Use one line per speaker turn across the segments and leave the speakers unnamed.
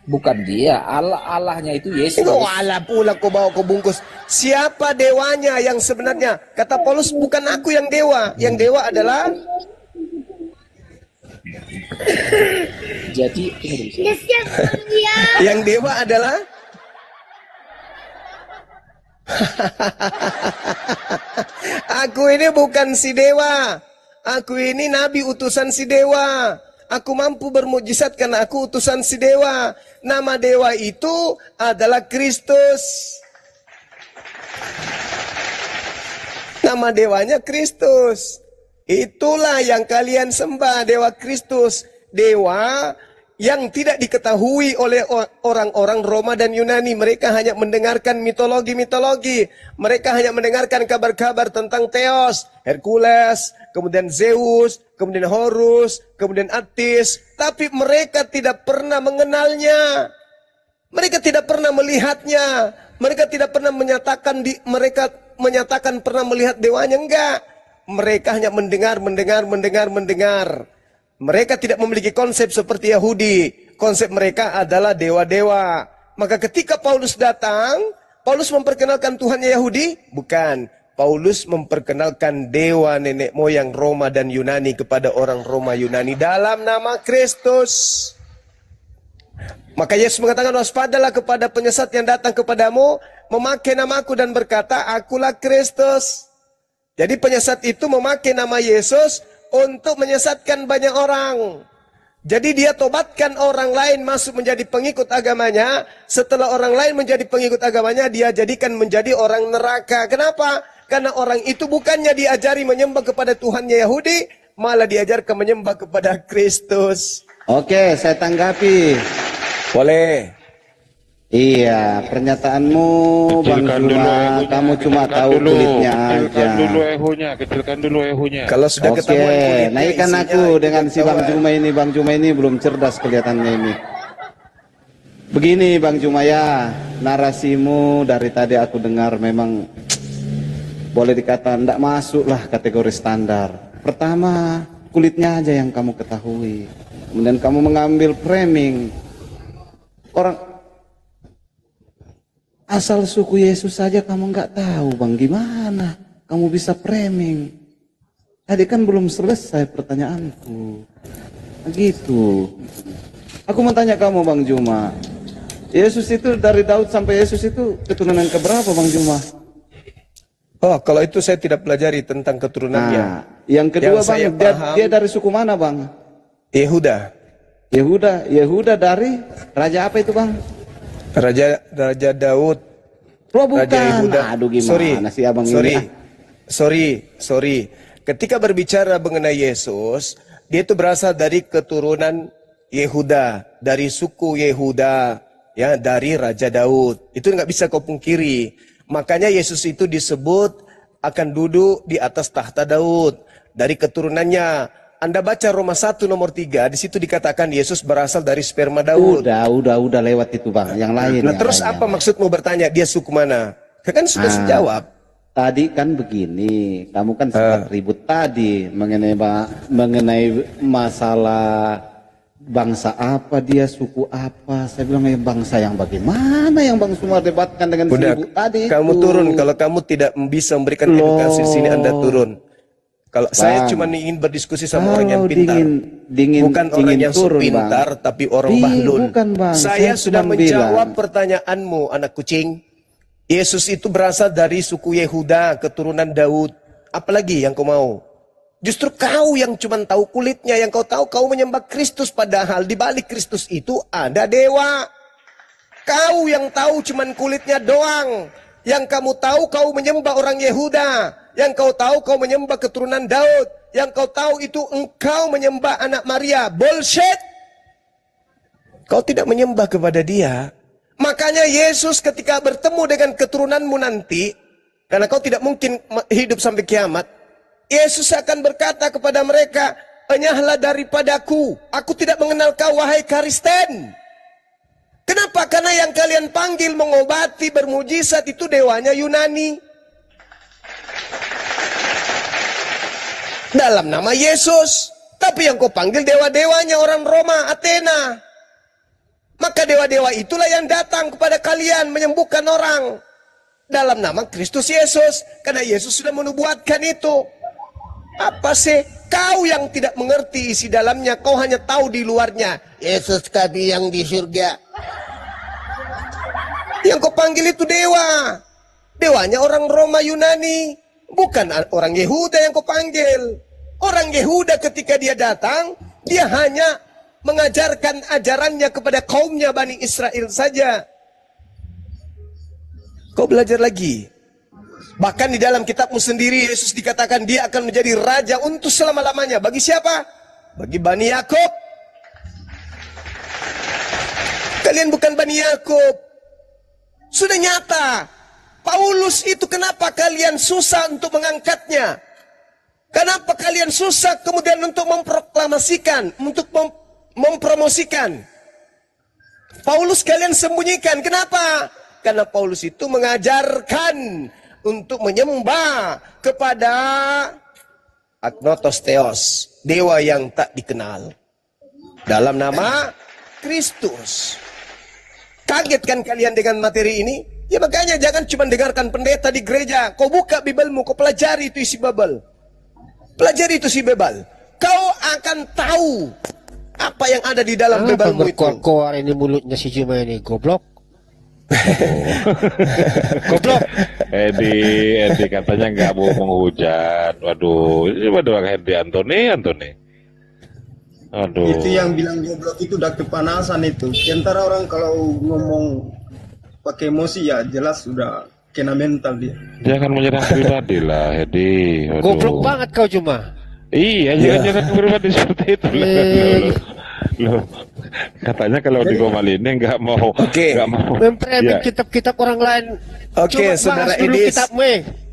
Bukan dia, Allahnya itu Yesus.
Oh, Allah pula kau bawa kau bungkus. Siapa dewanya yang sebenarnya? Kata Paulus, bukan aku yang dewa. Yang dewa adalah
Jadi
yang dewa adalah aku ini bukan si dewa. Aku ini nabi utusan si dewa. Aku mampu bermujizat karena aku utusan si dewa. Nama dewa itu adalah Kristus. Nama dewanya Kristus. Itulah yang kalian sembah, dewa Kristus. Dewa yang tidak diketahui oleh orang-orang Roma dan Yunani. Mereka hanya mendengarkan mitologi-mitologi. Mereka hanya mendengarkan kabar-kabar tentang Theos, Hercules, kemudian Zeus, kemudian Horus, kemudian Attis. Tapi mereka tidak pernah mengenalnya. Mereka tidak pernah melihatnya. Mereka tidak pernah menyatakan pernah melihat dewanya. Enggak. Mereka hanya mendengar. Mereka tidak memiliki konsep seperti Yahudi. Konsep mereka adalah dewa-dewa. Maka ketika Paulus datang, Paulus memperkenalkan Tuhannya Yahudi? Bukan. Paulus memperkenalkan dewa nenek moyang Roma dan Yunani kepada orang Roma Yunani dalam nama Kristus. Maka Yesus mengatakan, waspadalah kepada penyesat yang datang kepadamu, memakai namaku dan berkata, akulah Kristus. Jadi penyesat itu memakai nama Yesus untuk menyesatkan banyak orang. Jadi dia tobatkan orang lain masuk menjadi pengikut agamanya. Setelah orang lain menjadi pengikut agamanya, dia jadikan menjadi orang neraka. Kenapa? Karena orang itu bukannya diajari menyembah kepada Tuhannya Yahudi, malah diajarkan menyembah kepada Kristus.
Oke, saya tanggapi.
Boleh.
Iya, pernyataanmu Bang Juma, kamu cuma tahu kulitnya aja.
Kecilkan dulu ehunya.
Kalau sudah ketahuan kulitnya,
naikkan aku dengan si Bang Juma ini. Bang Juma ini belum cerdas kelihatannya ini. Begini Bang Juma ya, narasimu dari tadi aku dengar memang boleh dikatakan tidak masuk lah kategori standar. Pertama, kulitnya aja yang kamu ketahui. Kemudian kamu mengambil framing. Orang asal suku Yesus saja kamu nggak tahu, Bang. Gimana kamu bisa framing? Tadi kan belum selesai pertanyaanku. Gitu. Aku mau tanya kamu, Bang Juma. Yesus itu dari Daud sampai Yesus itu keturunan keberapa, Bang Juma?
Oh, kalau itu saya tidak pelajari tentang keturunannya.
Nah, yang kedua, Bang, dia dari suku mana, Bang?
Yehuda.
Yehuda dari raja apa itu, Bang?
Raja Daud.
Oh, bukan.
Raja Yehuda.
Aduh, gimana sih abang ini?
Sorry. Ketika berbicara mengenai Yesus, dia itu berasal dari keturunan Yehuda, dari suku Yehuda, ya, dari Raja Daud. Itu nggak bisa kau pungkiri. Makanya Yesus itu disebut akan duduk di atas tahta Daud dari keturunannya. Anda baca Roma 1 nomor 3, di situ dikatakan Yesus berasal dari sperma Daud.
Udah lewat itu, Bang. Yang lain.
Nah, terus apa maksudmu bertanya dia suku mana? Kan sudah dijawab.
Tadi kan begini, kamu kan sempat ribut tadi mengenai masalah bangsa apa dia, suku apa. Saya bilang bangsa yang bagaimana yang Bang semua debatkan dengan si ibu tadi.
Kamu turun, kalau kamu tidak bisa memberikan edukasi di sini Anda turun. Kalau saya cuma ingin berdiskusi sama orang yang pintar, bukan orang yang pintar, tapi orang bahlul. Saya sudah menjawab pertanyaanmu, anak kucing. Yesus itu berasal dari suku Yehuda, keturunan Daud. Apalagi yang kau mau? Justru kau yang cuma tahu kulitnya, yang kau tahu kau menyembah Kristus, padahal di balik Kristus itu ada dewa. Kau yang tahu cuma kulitnya doang. Yang kamu tahu kau menyembah orang Yehuda. Yang kau tahu kau menyembah keturunan Daud. Yang kau tahu itu engkau menyembah anak Maria. Bullshit. Kau tidak menyembah kepada dia. Makanya Yesus ketika bertemu dengan keturunanmu nanti, karena kau tidak mungkin hidup sampai kiamat, Yesus akan berkata kepada mereka, enyahlah daripadaku. Aku tidak mengenal kau, wahai Kristen. Kenapa? Karena yang kalian panggil mengobati, bermujizat itu dewanya Yunani. Dalam nama Yesus. Tapi yang kau panggil dewa-dewanya orang Roma, Athena. Maka dewa-dewa itulah yang datang kepada kalian menyembuhkan orang dalam nama Kristus Yesus, karena Yesus sudah menubuatkan itu. Apa sih? Kau yang tidak mengerti isi dalamnya, kau hanya tahu di luarnya. Yesus kami yang di surga. Yang kau panggil itu dewa. Dewanya orang Roma Yunani, bukan orang Yehuda yang kau panggil. Orang Yehuda ketika dia datang, dia hanya mengajarkan ajarannya kepada kaumnya Bani Israel saja. Kau belajar lagi. Bahkan di dalam kitabmu sendiri Yesus dikatakan dia akan menjadi raja untuk selama-lamanya. Bagi siapa? Bagi Bani Yakub. Kalian bukan Bani Yakub. Sudah nyata. Paulus itu kenapa kalian susah untuk mengangkatnya? Kenapa kalian susah kemudian untuk memproklamasikan, untuk mempromosikan? Paulus kalian sembunyikan. Kenapa? Karena Paulus itu mengajarkan untuk menyembah kepada Agnotos Theos, dewa yang tak dikenal, dalam nama Kristus. Kaget kan kalian dengan materi ini? Ya makanya jangan cuma dengarkan pendeta di gereja. Kau buka Bibelmu, kau pelajari itu isi Bible. Pelajari itu isi Bible. Kau akan tahu apa yang ada di dalam Bibelmu itu.
Berkoar-koar ini mulutnya si Juma ini, goblok. Goblok.
Edi katanya nggak mau menghujat. Waduh Edi Antoni. Aduh.
Itu yang bilang goblok itu udah kepanasan itu. Antara orang kalau ngomong pakai emosi ya jelas sudah kena mental dia.
Jangan menyerang pribadi lah, Edi.
Goblok banget kau Juma.
Iya, jangan pribadi seperti itu. Loh, katanya kalau di Gomal ini nggak mau
mempreming kitab-kitab orang lain.
Oke, saudara Edis.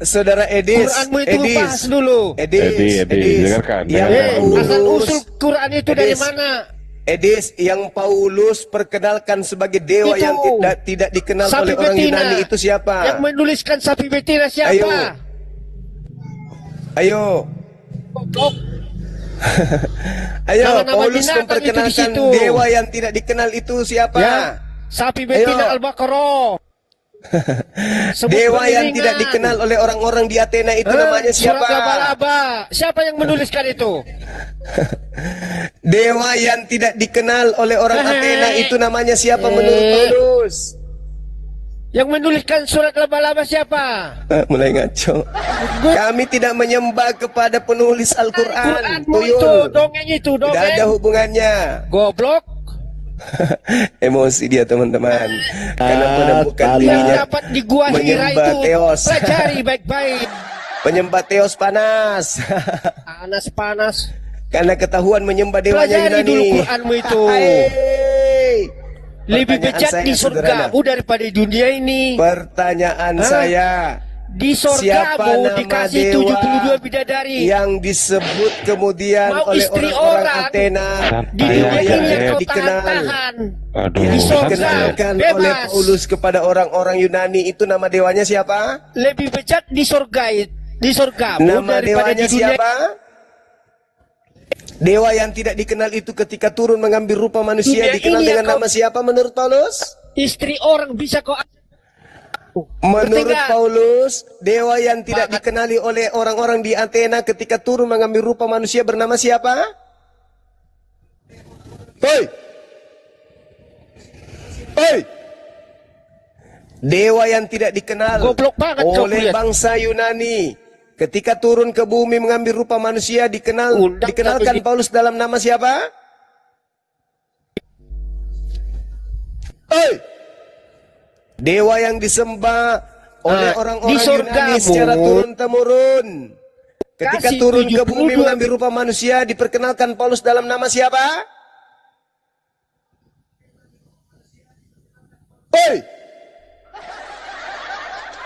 Saudara Edis.
Quranmu itu bahas dulu.
Edis, dengarkan.
Asal usul Quran itu dari mana?
Edis, yang Paulus perkenalkan sebagai dewa itu, yang tidak dikenal oleh orang Yunani itu siapa?
Yang menuliskan sapi betina siapa?
Ayo. Ayo, Paulus memperkenalkan dewa yang tidak dikenal itu siapa? Ya,
sapi betina Al-Baqarah.
Dewa yang tidak dikenal oleh orang-orang di Athena itu namanya siapa?
Surat laba-laba. Siapa yang menuliskan itu?
Dewa yang tidak dikenal oleh orang Athena itu namanya siapa menurut Paulus?
Yang menuliskan surat laba-laba siapa?
Mulai ngaco. Kami tidak menyembah kepada penulis Al-Quran.
Itu dongeng itu, dongeng.
Tidak ada hubungannya.
Goblok.
Emosi dia teman-teman. Karena menemukan dirinya
dapat di gua Hira itu.
Theos.
Pelajari baik-baik.
Menyembah Theos panas.
Panas.
Karena ketahuan menyembah dewanya Yunani.
Pelajari dulu Quranmu itu. Lebih bejat di surgamu daripada di dunia ini.
Pertanyaan saya,
di surgamu dikasih 72 bidadari
yang disebut kemudian oleh orang-orang Athena,
di dunia ini yang kau
dikenal,
dikenalkan
oleh Paulus kepada orang-orang Yunani, itu nama dewanya siapa?
Lebih bejat di surgamu
nama
daripada
dewanya
di dunia.
siapa? Dewa yang tidak dikenal itu ketika turun mengambil rupa manusia dikenal dengan nama siapa menurut Paulus?
Istri orang bisa kau.
Menurut Paulus, dewa yang tidak dikenali oleh orang-orang di Athena ketika turun mengambil rupa manusia bernama siapa? Hei! Dewa yang tidak dikenal oleh bangsa Yunani ketika turun ke bumi mengambil rupa manusia dikenalkan Paulus dalam nama siapa? Dewa yang disembah oleh orang-orang Yunani secara turun-temurun. Ketika turun ke bumi mengambil rupa manusia diperkenalkan Paulus dalam nama siapa?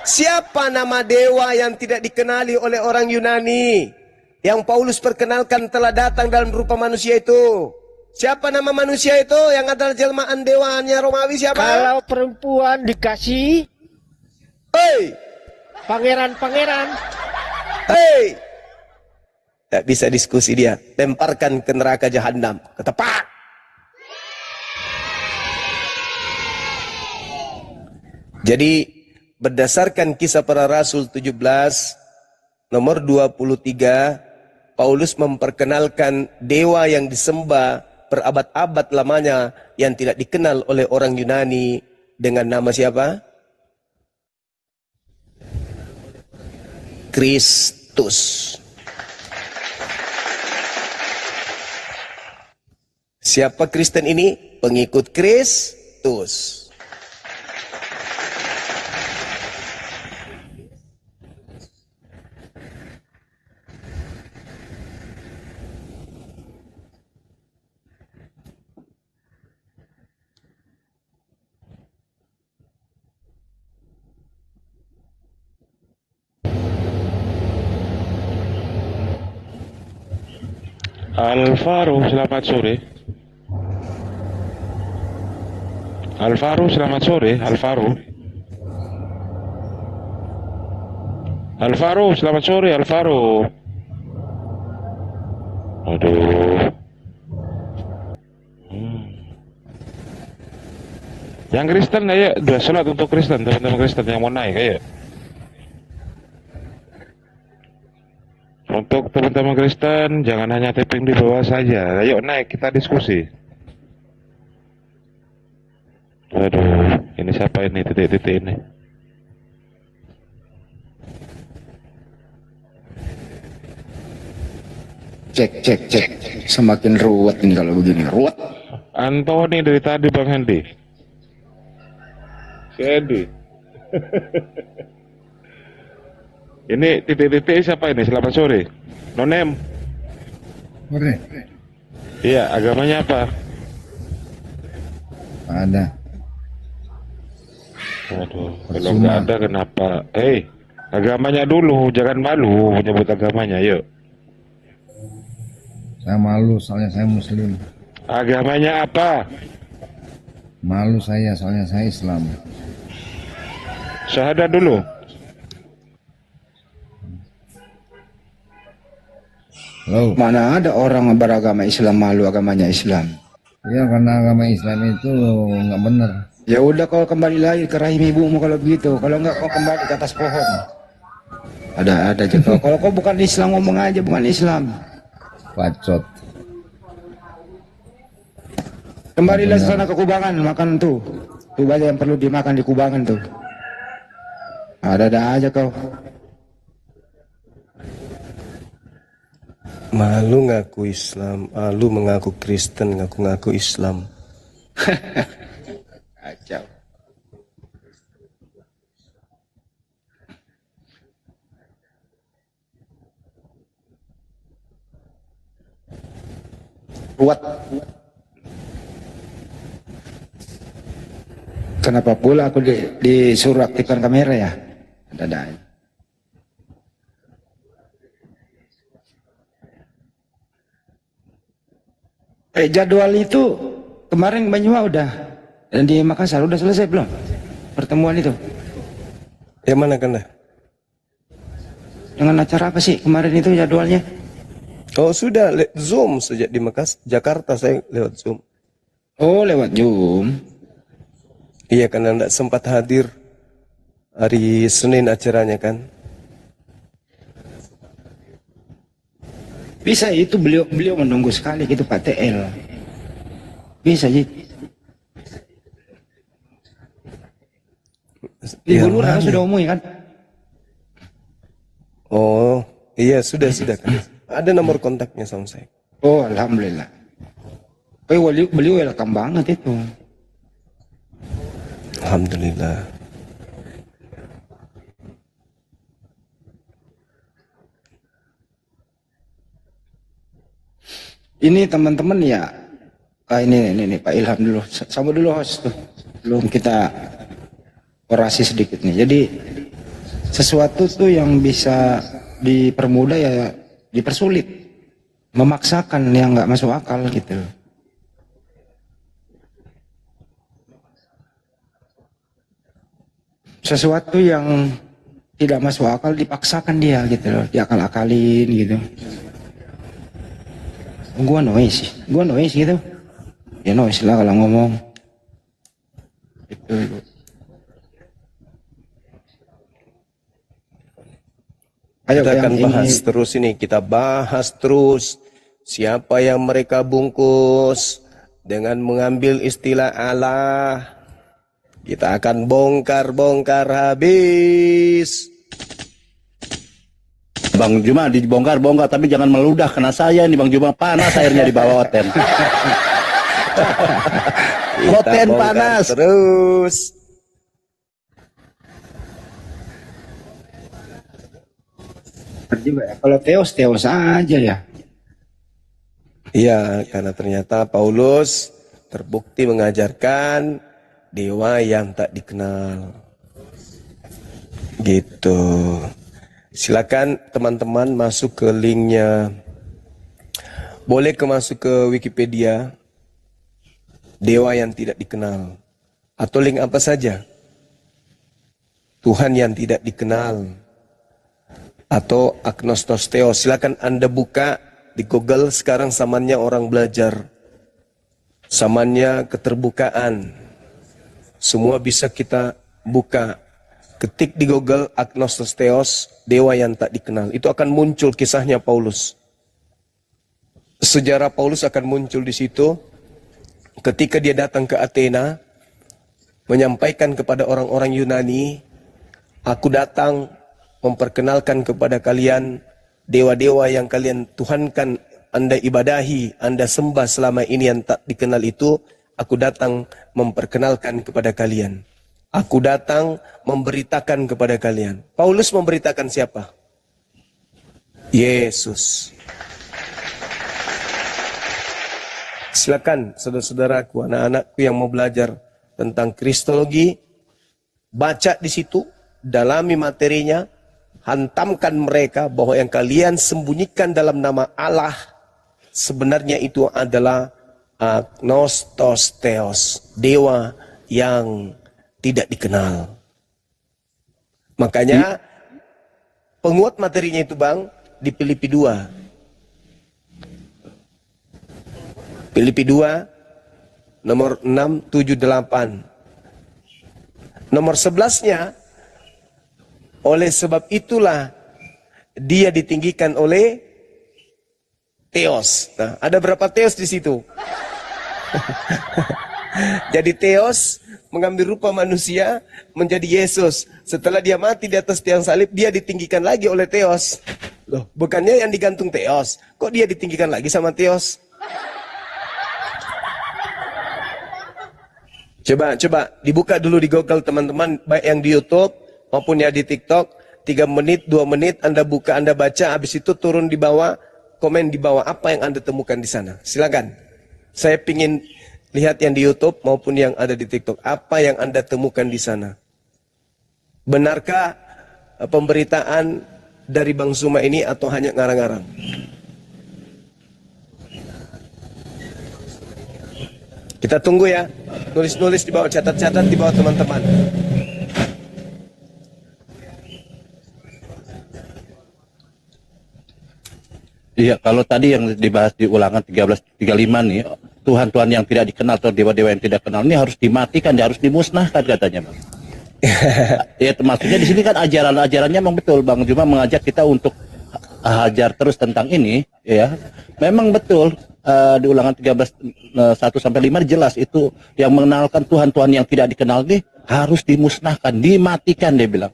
Siapa nama dewa yang tidak dikenali oleh orang Yunani yang Paulus perkenalkan telah datang dalam rupa manusia itu? Siapa nama manusia itu yang adalah jelmaan dewanya Romawi siapa?
Kalau perempuan dikasih pangeran-pangeran.
Tak bisa diskusi dia. Lemparkan ke neraka jahanam. Ketepak. Jadi berdasarkan Kisah Para Rasul 17 nomor 23, Paulus memperkenalkan dewa yang disembah berabad-abad lamanya yang tidak dikenal oleh orang Yunani dengan nama siapa? Kristus. Siapa Kristen ini? Pengikut Kristus.
Alvaro, selamat sore. Alvaro, selamat sore. Alvaro. Alvaro, selamat sore. Alvaro. Aduh. Yang Kristen ayo, dua sholat untuk Kristen, teman-teman Kristen yang mau naik ayo. Untuk teman-teman Kristen, jangan hanya tapping di bawah saja. Ayo naik, kita diskusi. Aduh, ini siapa ini titik-titik ini?
Cek. Semakin ruwet ini kalau begini. Ruwet.
Antoni dari tadi Bang Hendy. Si Hendy. Ini titik-titik siapa ini? Selamat sore. Nonem.
Sore.
Iya, agamanya apa?
Ada.
Aduh, kalau nggak ada kenapa? Agamanya dulu, jangan malu menyebut agamanya, yuk.
Saya malu soalnya saya muslim.
Agamanya apa?
Malu saya soalnya saya Islam.
Syahadat dulu.
Halo.
Mana ada orang beragama Islam malu agamanya Islam?
Iya, karena agama Islam itu nggak benar.
Ya udah kau kembali lagi ke rahim ibumu kalau begitu. Kalau enggak kau kembali ke atas pohon. Ada aja kau. Kalau kau bukan Islam ngomong aja bukan Islam.
Bacot.
Kembalilah sana ke kubangan makan tuh. Tuh banyak yang perlu dimakan di kubangan tuh. Ada aja kau.
Malu ngaku Islam, malu mengaku Kristen, ngaku-ngaku Islam.
Kacau. Ruwet. Kenapa pula aku disuruh aktifkan kamera ya? Ada. Jadwal itu kemarin Banyuwa udah dan di Makassar udah selesai belum pertemuan itu?
Yang mana kena?
Dengan acara apa sih kemarin itu jadwalnya?
Oh sudah, Zoom sejak di Makassar, Jakarta saya lewat Zoom.
Oh lewat Zoom.
Iya karena tidak sempat hadir hari Senin acaranya kan.
Bisa itu beliau menunggu sekali gitu Pak TL. Bisa sih. Ibu Lurah sudah umumnya kan?
Oh iya sudah kan. Ada nomor kontaknya sama saya.
Oh alhamdulillah. Beliau welcome banget itu.
Alhamdulillah.
Ini teman-teman ya. Ini Pak Ilham dulu. Sama dulu host tuh. Belum kita orasi sedikit nih. Jadi sesuatu tuh yang bisa dipermudah ya dipersulit. Memaksakan yang nggak masuk akal gitu. Sesuatu yang tidak masuk akal dipaksakan dia gitu loh, diakal-akalin gitu. Gua noise gitu. Ya noise lah kalau ngomong. Itu. Ayo,
kita akan
yang
bahas
ini.
terus ini. Kita bahas terus siapa yang mereka bungkus dengan mengambil istilah Allah. Kita akan bongkar-bongkar habis.
Bang Juma dibongkar-bongkar, tapi jangan meludah kena saya nih Bang Juma, panas airnya di bawah Oten. Oten panas.
Terus.
Juga ya. Kalau teos aja ya.
Iya, karena ternyata Paulus terbukti mengajarkan dewa yang tak dikenal. Gitu. Silakan teman-teman masuk ke linknya. Boleh masuk ke Wikipedia. Dewa yang tidak dikenal. Atau link apa saja. Tuhan yang tidak dikenal. Atau agnostos theos. Silakan Anda buka di Google. Sekarang zamannya orang belajar. Zamannya keterbukaan. Semua bisa kita buka. Ketik di Google agnostos theos, dewa yang tak dikenal. Itu akan muncul kisahnya Paulus. Sejarah Paulus akan muncul di situ. Ketika dia datang ke Athena, menyampaikan kepada orang-orang Yunani, aku datang memperkenalkan kepada kalian dewa-dewa yang kalian tuhankan, Anda ibadahi, Anda sembah selama ini yang tak dikenal itu, aku datang memperkenalkan kepada kalian. Aku datang memberitakan kepada kalian. Paulus memberitakan siapa? Yesus. Silakan saudara-saudaraku, anak-anakku yang mau belajar tentang Kristologi, baca di situ, dalami materinya, hantamkan mereka bahwa yang kalian sembunyikan dalam nama Allah sebenarnya itu adalah agnostos theos, dewa yang tidak dikenal. Makanya penguat materinya itu Bang di Filipi 2. Filipi 2 nomor 6, 7, 8. Nomor 11-nya, oleh sebab itulah dia ditinggikan oleh Theos. Nah, ada berapa Theos di situ? Jadi Theos mengambil rupa manusia menjadi Yesus. Setelah dia mati di atas tiang salib, dia ditinggikan lagi oleh Theos. Loh, bukannya yang digantung Theos, kok dia ditinggikan lagi sama Theos? Coba dibuka dulu di Google teman-teman, baik yang di YouTube maupun ya di TikTok. 3 menit, 2 menit Anda buka, Anda baca, habis itu turun di bawah, komen di bawah apa yang Anda temukan di sana. Silakan. Saya pingin lihat yang di YouTube maupun yang ada di TikTok. Apa yang Anda temukan di sana? Benarkah pemberitaan dari Bang Zuma ini atau hanya ngarang-ngarang? Kita tunggu ya. Nulis-nulis di bawah, catat-catat di bawah teman-teman.
Iya, kalau tadi yang dibahas di ulangan 13:35 nih, Tuhan-Tuhan yang tidak dikenal atau dewa-dewa yang tidak kenal ini harus dimatikan, harus dimusnahkan katanya, Bang. Ya, maksudnya di sini kan ajaran-ajarannya memang betul, Bang. Cuma mengajak kita untuk hajar terus tentang ini, ya. Memang betul di ulangan 13:1-5 jelas itu yang mengenalkan Tuhan-Tuhan yang tidak dikenal ini harus dimusnahkan, dimatikan dia bilang.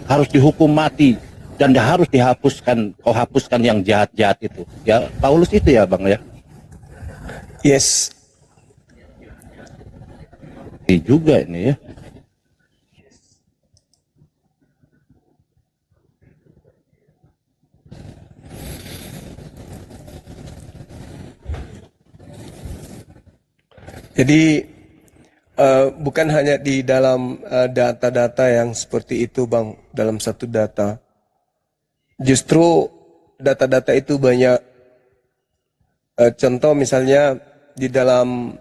Harus dihukum mati. Dan harus dihapuskan, kau hapuskan yang jahat-jahat itu. Ya, Paulus itu ya, Bang ya.
Yes.
Ini juga ini ya.
Jadi bukan hanya di dalam data-data yang seperti itu, Bang, dalam satu data. Justru data-data itu banyak, contoh misalnya di dalam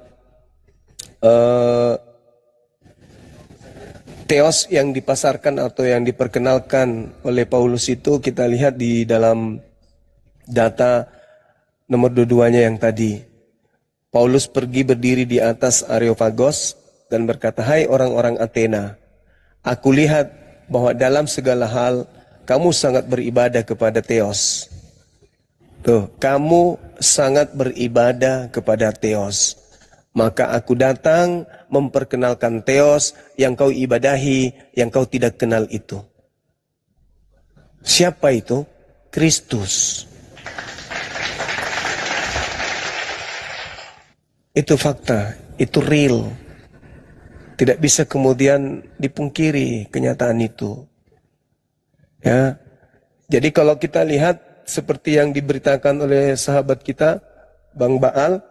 Theos yang dipasarkan atau yang diperkenalkan oleh Paulus itu kita lihat di dalam data nomor 22-nya yang tadi. Paulus pergi berdiri di atas Areopagos dan berkata, "Hai orang-orang Athena, aku lihat bahwa dalam segala hal kamu sangat beribadah kepada Theos. Tuh, kamu sangat beribadah kepada Theos. Maka aku datang memperkenalkan Theos yang kau ibadahi, yang kau tidak kenal itu. Siapa itu? Kristus. Itu fakta, itu real. Tidak bisa kemudian dipungkiri kenyataan itu. Ya. Jadi kalau kita lihat seperti yang diberitakan oleh sahabat kita, Bang Baal,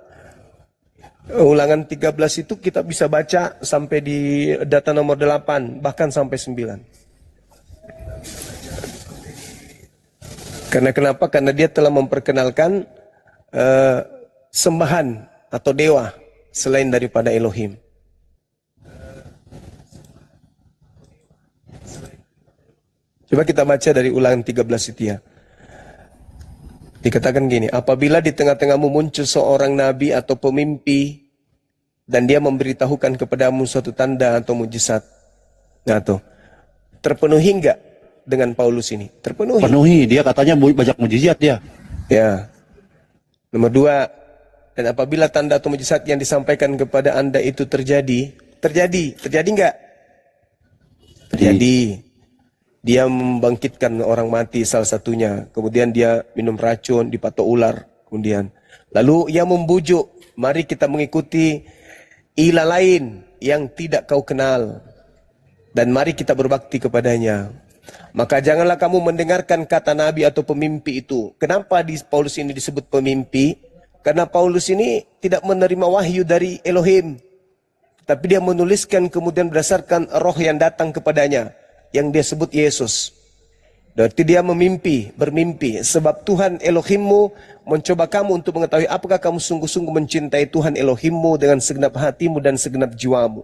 Ulangan 13 itu kita bisa baca sampai di data nomor 8, bahkan sampai 9. Karena kenapa? Karena dia telah memperkenalkan sembahan atau dewa selain daripada Elohim. Coba kita baca dari Ulangan 13 itu ya. Dikatakan gini, apabila di tengah-tengahmu muncul seorang nabi atau pemimpi dan dia memberitahukan kepadamu suatu tanda atau mujizat. Nah tuh, terpenuhi enggak dengan Paulus ini? Terpenuhi.
Penuhi, dia katanya banyak mujizat dia.
Ya. Nomor 2, dan apabila tanda atau mujizat yang disampaikan kepada Anda itu terjadi enggak? Terjadi. Dia membangkitkan orang mati salah satunya. Kemudian dia minum racun, dipatok ular. Kemudian. Lalu ia membujuk. Mari kita mengikuti ilah lain yang tidak kau kenal. Dan mari kita berbakti kepadanya. Maka janganlah kamu mendengarkan kata nabi atau pemimpi itu. Kenapa di Paulus ini disebut pemimpi? Karena Paulus ini tidak menerima wahyu dari Elohim. Tapi dia menuliskan kemudian berdasarkan roh yang datang kepadanya. Yang dia sebut Yesus. Berarti dia bermimpi. Sebab Tuhan Elohimmu mencoba kamu untuk mengetahui apakah kamu sungguh-sungguh mencintai Tuhan Elohimmu dengan segenap hatimu dan segenap jiwamu.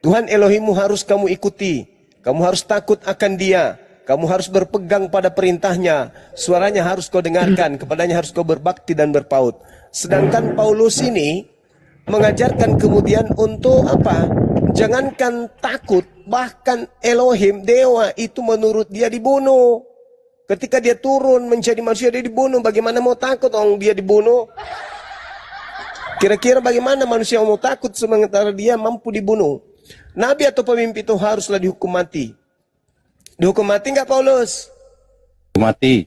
Tuhan Elohimmu harus kamu ikuti. Kamu harus takut akan dia. Kamu harus berpegang pada perintahnya. Suaranya harus kau dengarkan. Kepadanya harus kau berbakti dan berpaut. Sedangkan Paulus ini mengajarkan kemudian untuk apa? Jangankan takut, bahkan Elohim, dewa itu menurut dia dibunuh. Ketika dia turun menjadi manusia dia dibunuh. Bagaimana mau takut orang dia dibunuh? Kira-kira bagaimana manusia mau takut sementara dia mampu dibunuh? Nabi atau pemimpin itu haruslah dihukum mati. Dihukum mati enggak Paulus?
Mati.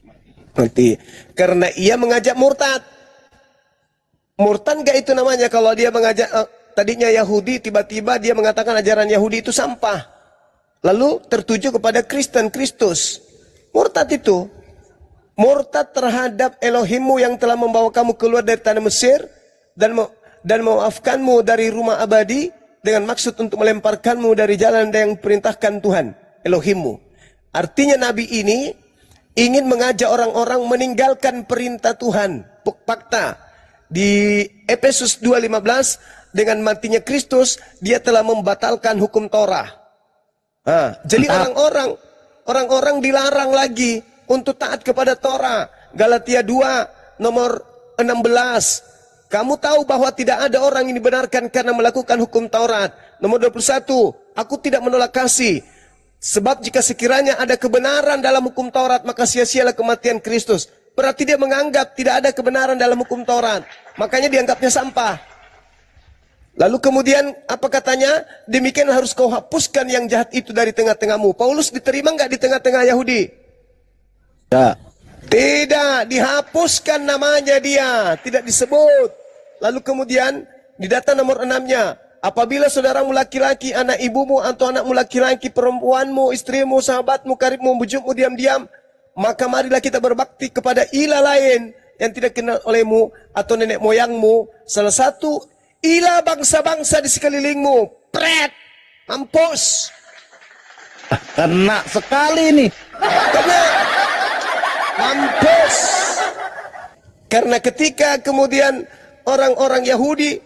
Mati. Karena ia mengajak murtad. Murtad enggak itu namanya kalau dia mengajak... Tadinya Yahudi, tiba-tiba dia mengatakan ajaran Yahudi itu sampah. Lalu tertuju kepada Kristen, Kristus. Murtad itu. Murtad terhadap Elohimmu yang telah membawa kamu keluar dari tanah Mesir. Dan memaafkanmu dari rumah abadi. Dengan maksud untuk melemparkanmu dari jalan yang perintahkan Tuhan. Elohimmu. Artinya Nabi ini ingin mengajak orang-orang meninggalkan perintah Tuhan. Fakta. Di Efesus 2:15. Dengan matinya Kristus, dia telah membatalkan hukum Torah. Jadi orang-orang dilarang lagi untuk taat kepada Torah. Galatia 2 nomor 16. Kamu tahu bahwa tidak ada orang yang dibenarkan karena melakukan hukum Taurat. Nomor 21. Aku tidak menolak kasih. Sebab jika sekiranya ada kebenaran dalam hukum Taurat, maka sia-sialah kematian Kristus. Berarti dia menganggap tidak ada kebenaran dalam hukum Taurat. Makanya dianggapnya sampah. Lalu kemudian apa katanya? Demikian harus kau hapuskan yang jahat itu dari tengah-tengahmu. Paulus diterima enggak di tengah-tengah Yahudi?
Ya.
Tidak, dihapuskan namanya dia, tidak disebut. Lalu kemudian di data nomor 6-nya, apabila saudaramu laki-laki, anak ibumu atau anakmu laki-laki, perempuanmu, istrimu, sahabatmu, karibmu, membujukmu diam-diam, maka marilah kita berbakti kepada ilah lain yang tidak kenal olehmu atau nenek moyangmu. Salah satu ilah bangsa-bangsa di sekelilingmu. Pret. Mampus.
Kena sekali nih.
Kena. Mampus. Karena ketika kemudian orang-orang Yahudi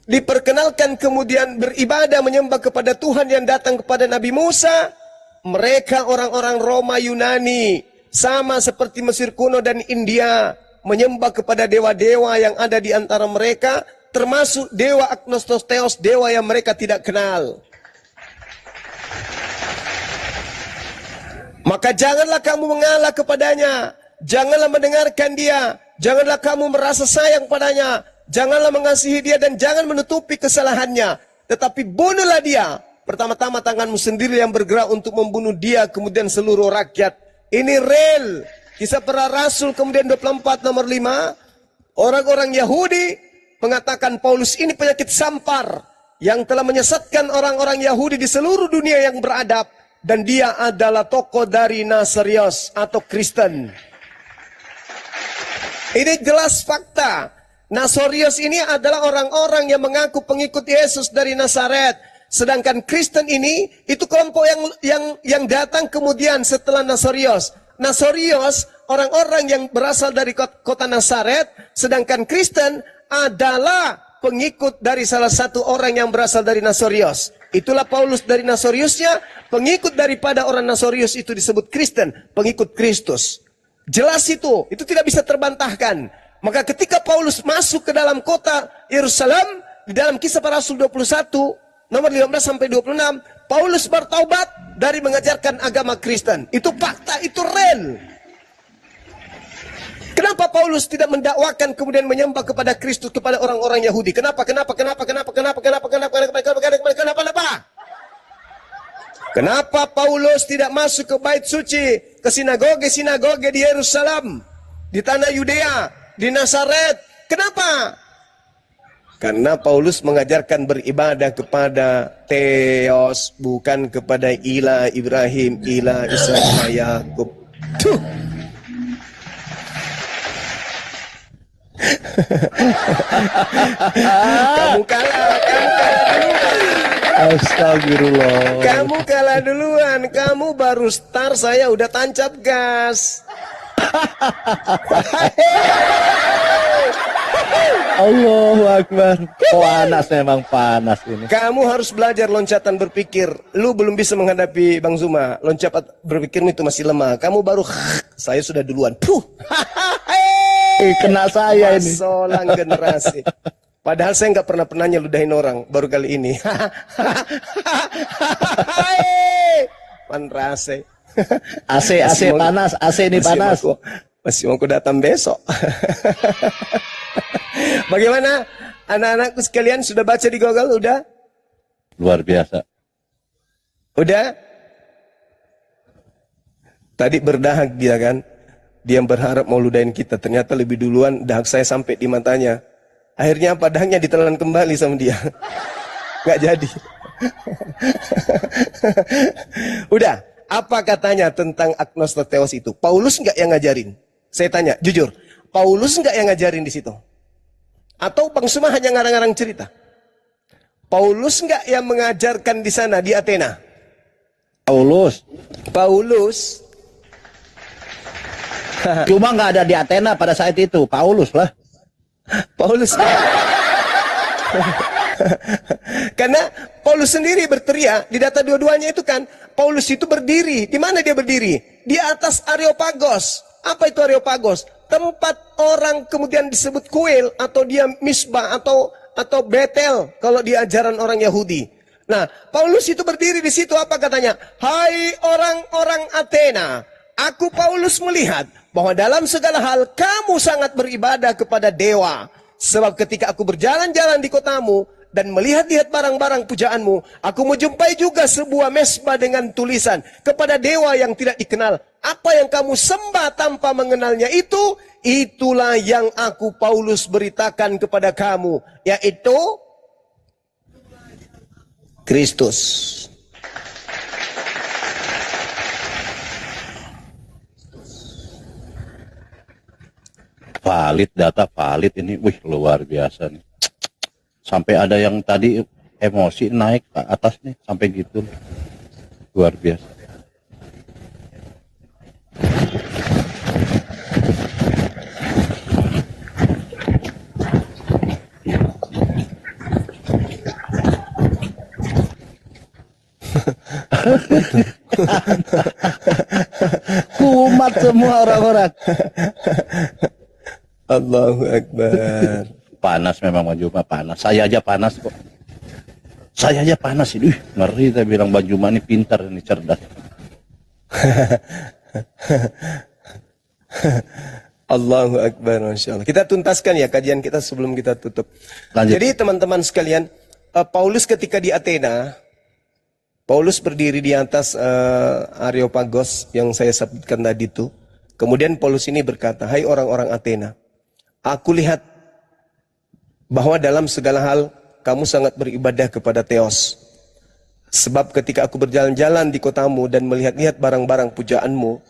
diperkenalkan kemudian beribadah menyembah kepada Tuhan yang datang kepada Nabi Musa, mereka orang-orang Roma Yunani sama seperti Mesir kuno dan India menyembah kepada dewa-dewa yang ada di antara mereka. Termasuk dewa agnostos theos, dewa yang mereka tidak kenal. Maka janganlah kamu mengalah kepadanya, janganlah mendengarkan dia, janganlah kamu merasa sayang padanya, janganlah mengasihi dia dan jangan menutupi kesalahannya, tetapi bunuhlah dia. Pertama-tama tanganmu sendiri yang bergerak untuk membunuh dia, kemudian seluruh rakyat. Ini real. Kisah Para Rasul kemudian 24 nomor 5. Orang-orang Yahudi mengatakan Paulus ini penyakit sampar yang telah menyesatkan orang-orang Yahudi di seluruh dunia yang beradab. Dan dia adalah tokoh dari Nasarius atau Kristen. Ini jelas fakta. Nasarius ini adalah orang-orang yang mengaku pengikut Yesus dari Nazaret. Sedangkan Kristen ini itu kelompok yang datang kemudian setelah Nasarius. Nasarius orang-orang yang berasal dari kota Nazaret. Sedangkan Kristen adalah pengikut dari salah satu orang yang berasal dari Nasarius. Itulah Paulus dari Nasariusnya, pengikut daripada orang Nasarius itu disebut Kristen, pengikut Kristus. Jelas itu tidak bisa terbantahkan. Maka ketika Paulus masuk ke dalam kota Yerusalem, di dalam Kisah Para Rasul 21, nomor 15 sampai 26, Paulus bertaubat dari mengajarkan agama Kristen. Itu fakta, itu real. Kenapa Paulus tidak mendakwakan kemudian menyembah kepada Kristus kepada orang-orang Yahudi? Kenapa? Kenapa Paulus tidak masuk ke bait suci, ke sinagoge di Yerusalem, di tanah Yudea, di Nazaret? Kenapa? Karena Paulus mengajarkan beribadah kepada Theos, bukan kepada ilah Ibrahim, ilah Ishak, Yakub. Tuh. Kamu kalah duluan.
Astagfirullah.
Kamu kalah duluan. Kamu baru start, saya udah tancap gas.
Allahu Akbar. Panas, memang panas ini.
Kamu harus belajar loncatan berpikir. Lu belum bisa menghadapi Bang Zuma. Loncatan berpikirmu itu masih lemah. Kamu baru saya sudah duluan. Puh.
Kena saya ini.
Masolang generasi. Padahal saya nggak pernah nyeludahin orang. Baru kali ini. Panrase.
AC panas. AC ini panas.
Masih mau aku datang besok. Bagaimana anak-anakku sekalian, sudah baca di Google? Udah?
Luar biasa.
Udah? Tadi berdahak dia kan. Dia berharap mau ludahin kita. Ternyata lebih duluan dahak saya sampai di matanya. Akhirnya apa? Dahaknya ditelan kembali sama dia. Gak jadi. Udah. Apa katanya tentang agnostotheos itu? Paulus nggak yang ngajarin? Saya tanya, jujur. Paulus nggak yang ngajarin di situ? Atau Bang Suma hanya ngarang-ngarang cerita? Paulus nggak yang mengajarkan di sana, di Athena? Paulus.
Cuma nggak ada di Athena pada saat itu. Paulus lah.
Paulus. Karena Paulus sendiri berteriak di data dua-duanya itu kan, Paulus itu berdiri. Di mana dia berdiri? Di atas Areopagos. Apa itu Areopagos? Tempat orang kemudian disebut kuil atau dia misbah atau Betel kalau di ajaran orang Yahudi. Nah, Paulus itu berdiri di situ, apa katanya? Hai orang-orang Athena, aku Paulus melihat bahwa dalam segala hal kamu sangat beribadah kepada dewa. Sebab ketika aku berjalan-jalan di kotamu dan melihat-lihat barang-barang pujaanmu, aku menjumpai juga sebuah mesbah dengan tulisan kepada dewa yang tidak dikenal. Apa yang kamu sembah tanpa mengenalnya itu, itulah yang aku Paulus beritakan kepada kamu, yaitu Kristus.
Valid, data valid ini. Wih, luar biasa nih. Sampai ada yang tadi emosi naik ke atas nih, sampai gitu. Luar biasa. Kumat semua orang-orang.
Allahu Akbar.
Panas memang Bang Juma, panas. Saya aja panas kok. Saya aja panas ini. Ngeri, saya bilang Bang Juma ini pintar, ini cerdas.
Allahu Akbar, Masya Allah. Kita tuntaskan ya kajian kita sebelum kita tutup.
Lanjut.
Jadi teman-teman sekalian, Paulus ketika di Athena, Paulus berdiri di atas Areopagos yang saya sebutkan tadi itu. Kemudian Paulus ini berkata, hai orang-orang Athena, aku lihat bahwa dalam segala hal kamu sangat beribadah kepada Theos. Sebab ketika aku berjalan-jalan di kotamu dan melihat-lihat barang-barang pujaanmu,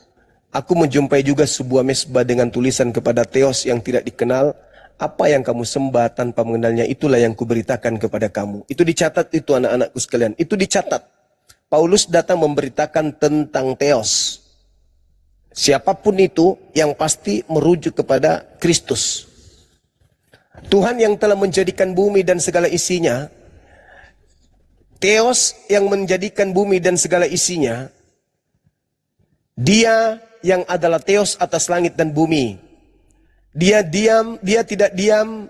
aku menjumpai juga sebuah mesbah dengan tulisan kepada Theos yang tidak dikenal. Apa yang kamu sembah tanpa mengenalnya, itulah yang kuberitakan kepada kamu. Itu dicatat itu anak-anakku sekalian. Itu dicatat. Paulus datang memberitakan tentang Theos. Siapapun itu yang pasti merujuk kepada Kristus. Tuhan yang telah menjadikan bumi dan segala isinya. Theos yang menjadikan bumi dan segala isinya. Dia yang adalah Theos atas langit dan bumi. Dia tidak diam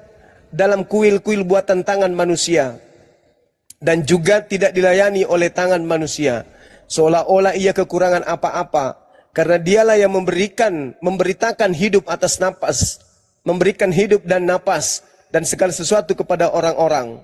dalam kuil-kuil buatan tangan manusia. Dan juga tidak dilayani oleh tangan manusia. Seolah-olah ia kekurangan apa-apa. Karena dialah yang memberitakan hidup atas napas. Memberikan hidup dan napas. Dan segala sesuatu kepada orang-orang.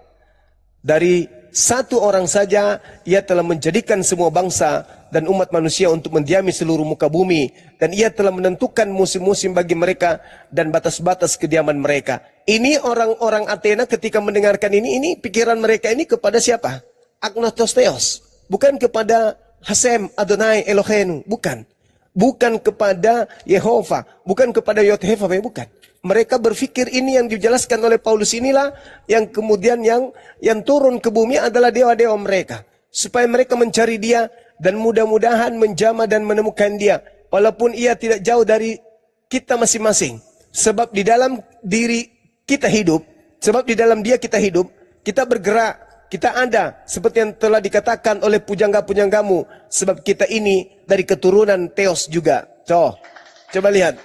Dari satu orang saja, ia telah menjadikan semua bangsa dan umat manusia untuk mendiami seluruh muka bumi. Dan ia telah menentukan musim-musim bagi mereka dan batas-batas kediaman mereka. Ini orang-orang Athena ketika mendengarkan ini pikiran mereka ini kepada siapa? Agnostos Theos. Bukan kepada Hasem, Adonai, Elohenu. Bukan. Bukan kepada Yehova. Bukan kepada Yod-Heh-Vav, bukan. Mereka berpikir ini yang dijelaskan oleh Paulus inilah yang kemudian yang turun ke bumi adalah dewa-dewa mereka. Supaya mereka mencari dia dan mudah-mudahan menjamah dan menemukan dia. Walaupun ia tidak jauh dari kita masing-masing. Sebab di dalam diri kita hidup, sebab di dalam dia kita hidup, kita bergerak, kita ada. Seperti yang telah dikatakan oleh pujangga-pujanggamu. Sebab kita ini dari keturunan Theos juga. Coba lihat.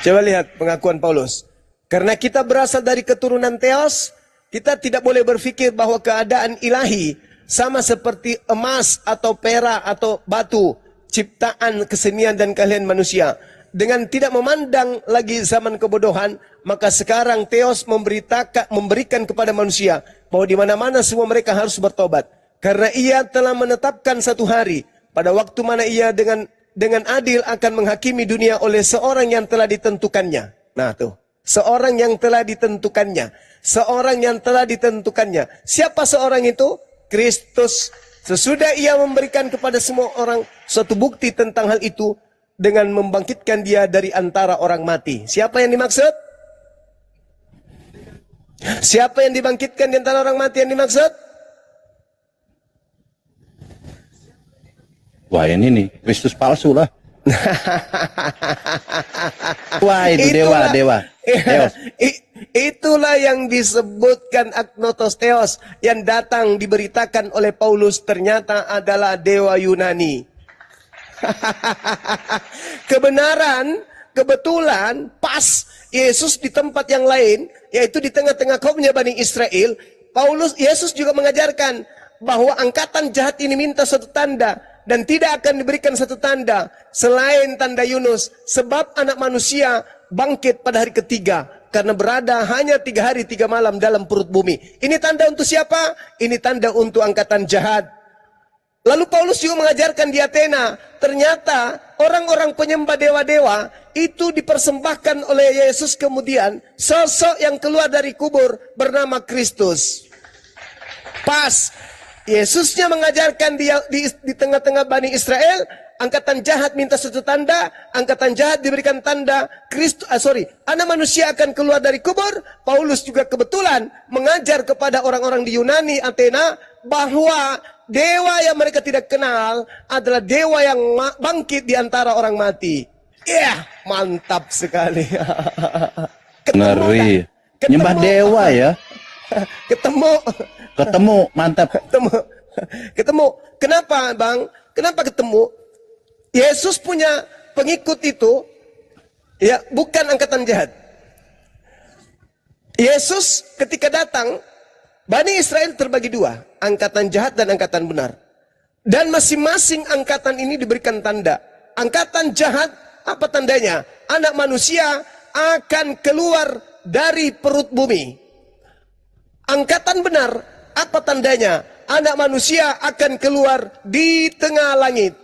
Coba lihat pengakuan Paulus. Karena kita berasal dari keturunan Theos, kita tidak boleh berpikir bahwa keadaan ilahi sama seperti emas atau perak atau batu, ciptaan kesenian dan keahlian manusia. Dengan tidak memandang lagi zaman kebodohan, maka sekarang Theos memberikan kepada manusia bahwa di mana-mana semua mereka harus bertobat. Karena ia telah menetapkan satu hari pada waktu mana ia dengan adil akan menghakimi dunia oleh seorang yang telah ditentukannya. Nah tuh, seorang yang telah ditentukannya. Seorang yang telah ditentukannya. Siapa seorang itu? Kristus. Sesudah ia memberikan kepada semua orang suatu bukti tentang hal itu dengan membangkitkan dia dari antara orang mati. Siapa yang dimaksud? Siapa yang dibangkitkan di antara orang mati yang dimaksud?
Wah ini nih, Kristus palsu lah. Wah itu dewa.
Itulah yang disebutkan Agnostos Theos yang datang diberitakan oleh Paulus ternyata adalah dewa Yunani. Kebetulan pas Yesus di tempat yang lain, yaitu di tengah-tengah kaumnya Bani Israel, Yesus juga mengajarkan bahwa angkatan jahat ini minta suatu tanda. Dan tidak akan diberikan satu tanda selain tanda Yunus. Sebab anak manusia bangkit pada hari ketiga. Karena berada hanya 3 hari 3 malam dalam perut bumi. Ini tanda untuk siapa? Ini tanda untuk angkatan jahat. Lalu Paulus juga mengajarkan di Athena. Ternyata orang-orang penyembah dewa-dewa itu dipersembahkan oleh Yesus kemudian. Sosok yang keluar dari kubur bernama Kristus. Pas. Yesusnya mengajarkan di tengah-tengah Bani Israel, angkatan jahat minta satu tanda, angkatan jahat diberikan tanda, anak manusia akan keluar dari kubur. Paulus juga kebetulan mengajar kepada orang-orang di Yunani, Athena, bahwa dewa yang mereka tidak kenal adalah dewa yang bangkit di antara orang mati. Mantap sekali.
Ngeri. Nyembah dewa ya. Ketemu, mantap.
Ketemu. Kenapa, Bang? Kenapa ketemu? Yesus punya pengikut itu, ya, bukan angkatan jahat. Yesus ketika datang, Bani Israel terbagi 2, angkatan jahat dan angkatan benar. Dan masing-masing angkatan ini diberikan tanda. Angkatan jahat, apa tandanya? Anak manusia akan keluar dari perut bumi. Angkatan benar, apa tandanya? Anak manusia akan keluar di tengah langit.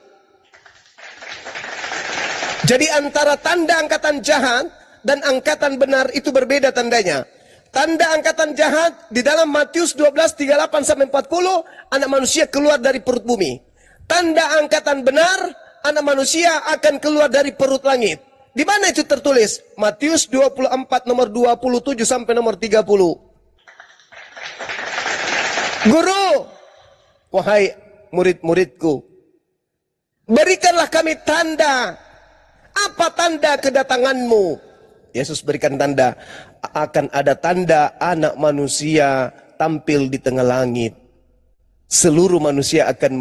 Jadi antara tanda angkatan jahat dan angkatan benar itu berbeda tandanya. Tanda angkatan jahat di dalam Matius 12:38-40, anak manusia keluar dari perut bumi. Tanda angkatan benar, anak manusia akan keluar dari perut langit. Di mana itu tertulis? Matius 24 nomor 27 sampai nomor 30. Guru, wahai murid-muridku, berikanlah kami tanda. Apa tanda kedatanganmu? Yesus berikan tanda. Akan ada tanda anak manusia tampil di tengah langit. Seluruh manusia akan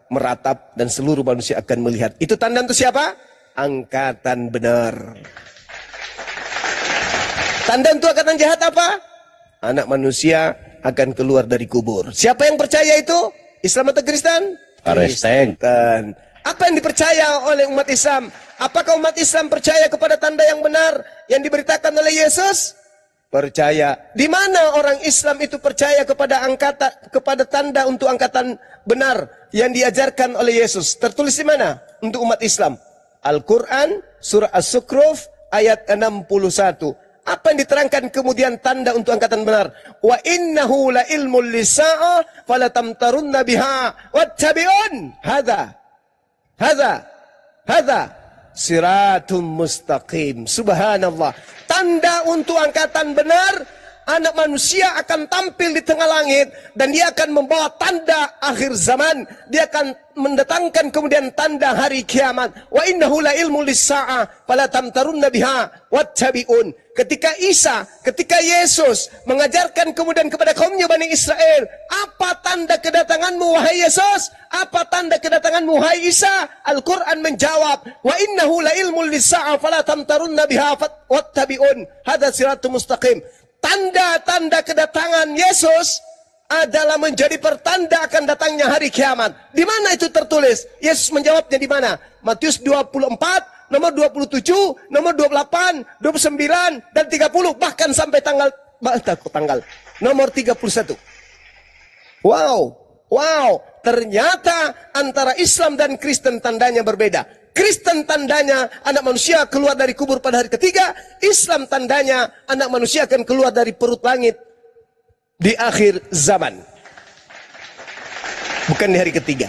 meratap dan seluruh manusia akan melihat. Itu tanda untuk siapa? Angkatan benar. Tanda untuk angkatan jahat apa? Anak manusia akan keluar dari kubur. Siapa yang percaya itu? Islam atau Kristen? Kristen. Apa yang dipercaya oleh umat Islam? Apakah umat Islam percaya kepada tanda yang benar yang diberitakan oleh Yesus? Percaya. Di mana orang Islam itu percaya kepada tanda untuk angkatan benar yang diajarkan oleh Yesus? Tertulis di mana? Untuk umat Islam. Al-Quran, surah As-Sukhruf, ayat 61. Apa yang diterangkan kemudian tanda untuk angkatan benar? Wa innahu la ilmul lisa'ah falatamtarunna biha wattabi'un. Hadha siratum mustaqim. Subhanallah. Tanda untuk angkatan benar, anak manusia akan tampil di tengah langit dan dia akan membawa tanda akhir zaman. Dia akan mendatangkan kemudian tanda hari kiamat. Wa innahu la ilmu lis-sa'ah fala tamtarunna biha wattabi'un. Ketika Yesus mengajarkan kemudian kepada kaumnya Bani Israel, apa tanda kedatanganmu wahai Yesus? Apa tanda kedatanganmu wahai Isa? Al-Quran menjawab, wa innahu la ilmu lis-sa'ah fala tamtarunna biha wattabi'un. Hadza siratum mustaqim. Tanda-tanda kedatangan Yesus adalah menjadi pertanda akan datangnya hari kiamat. Di mana itu tertulis? Yesus menjawabnya di mana? Matius 24, nomor 27, nomor 28, 29, dan 30. Bahkan sampai tanggal nomor 31. Wow. Ternyata antara Islam dan Kristen tandanya berbeda. Kristen tandanya anak manusia keluar dari kubur pada hari ketiga. Islam tandanya anak manusia akan keluar dari perut langit di akhir zaman. Bukan di hari ketiga.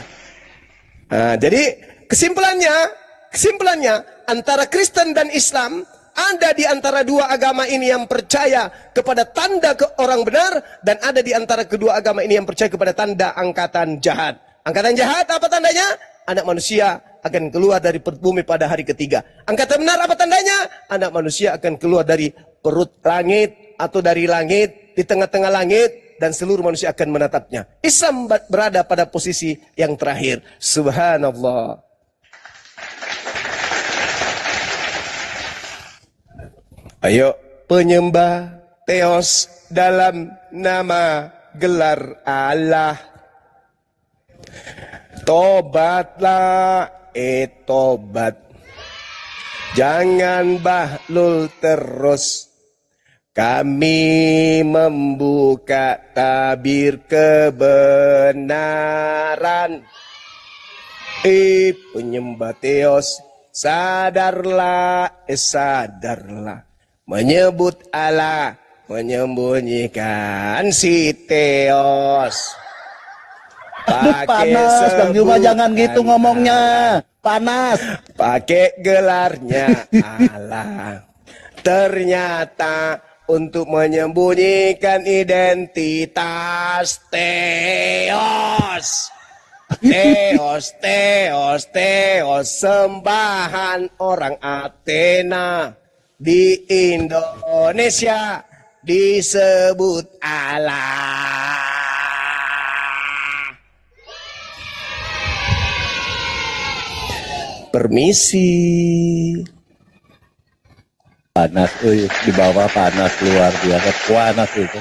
Nah, jadi kesimpulannya antara Kristen dan Islam, ada di antara dua agama ini yang percaya kepada tanda orang benar, dan ada di antara kedua agama ini yang percaya kepada tanda angkatan jahat. Angkatan jahat apa tandanya? Anak manusia akan keluar dari perut bumi pada hari ketiga. Angkatan benar apa tandanya? Anak manusia akan keluar dari perut langit atau dari langit, di tengah-tengah langit, dan seluruh manusia akan menatapnya. Islam berada pada posisi yang terakhir. Subhanallah. Ayo, penyembah Theos dalam nama gelar Allah. Tobatlah, tobat. Jangan bahlul terus. Kami membuka tabir kebenaran. Penyembah Theos, sadarlah, sadarlah. Menyebut Allah, menyembunyikan si Theos.
Panas, Bang Juma, jangan gitu ngomongnya. Panas.
Pakai gelarnya Allah. Ternyata untuk menyembunyikan identitas Theos. Theos, sembahan orang Athena. Di Indonesia disebut Allah. Permisi.
Panas, di bawah panas luar biasa, panas itu.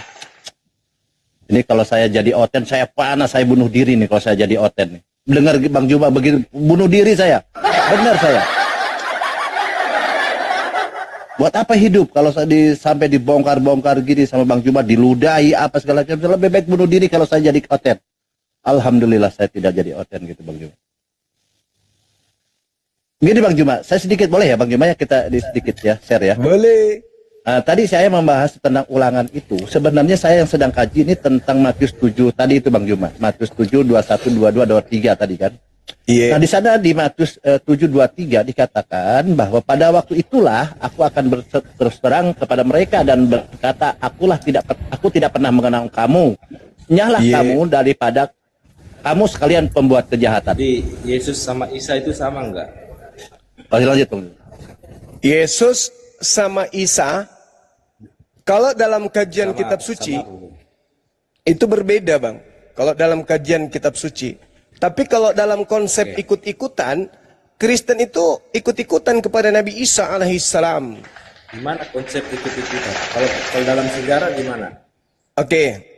Ini kalau saya jadi Oten, saya panas, saya bunuh diri nih kalau saya jadi Oten nih. dengar Bang Juma begitu bunuh diri saya. Benar saya. Buat apa hidup kalau sampai dibongkar-bongkar gini sama Bang Juma, diludahi apa segala macam. Lebih baik bunuh diri kalau saya jadi oten. Alhamdulillah saya tidak jadi oten gitu Bang Juma. Gini Bang Juma, saya sedikit boleh ya Bang Juma ya, kita sedikit ya share ya.
Boleh.
Tadi saya membahas tentang ulangan itu. Sebenarnya saya yang sedang kaji ini tentang Matius 7 tadi itu Bang Juma. Matius 7 21 22 23 tadi kan.
Iya.
Nah di sana di Matius 7:23 dikatakan bahwa pada waktu itulah aku akan terus terang kepada mereka dan berkata, aku tidak pernah mengenal kamu. Nyahlah kamu daripada kamu sekalian pembuat kejahatan.
Jadi Yesus sama Isa itu sama enggak?
Lanjut Bang.
Yesus sama Isa kalau dalam kajian kitab suci itu berbeda Bang. Kalau dalam kajian kitab suci. Tapi kalau dalam konsep ikut-ikutan, Kristen itu ikut-ikutan kepada Nabi Isa alaihissalam.
Gimana konsep ikut-ikutan? Kalau dalam sejarah gimana?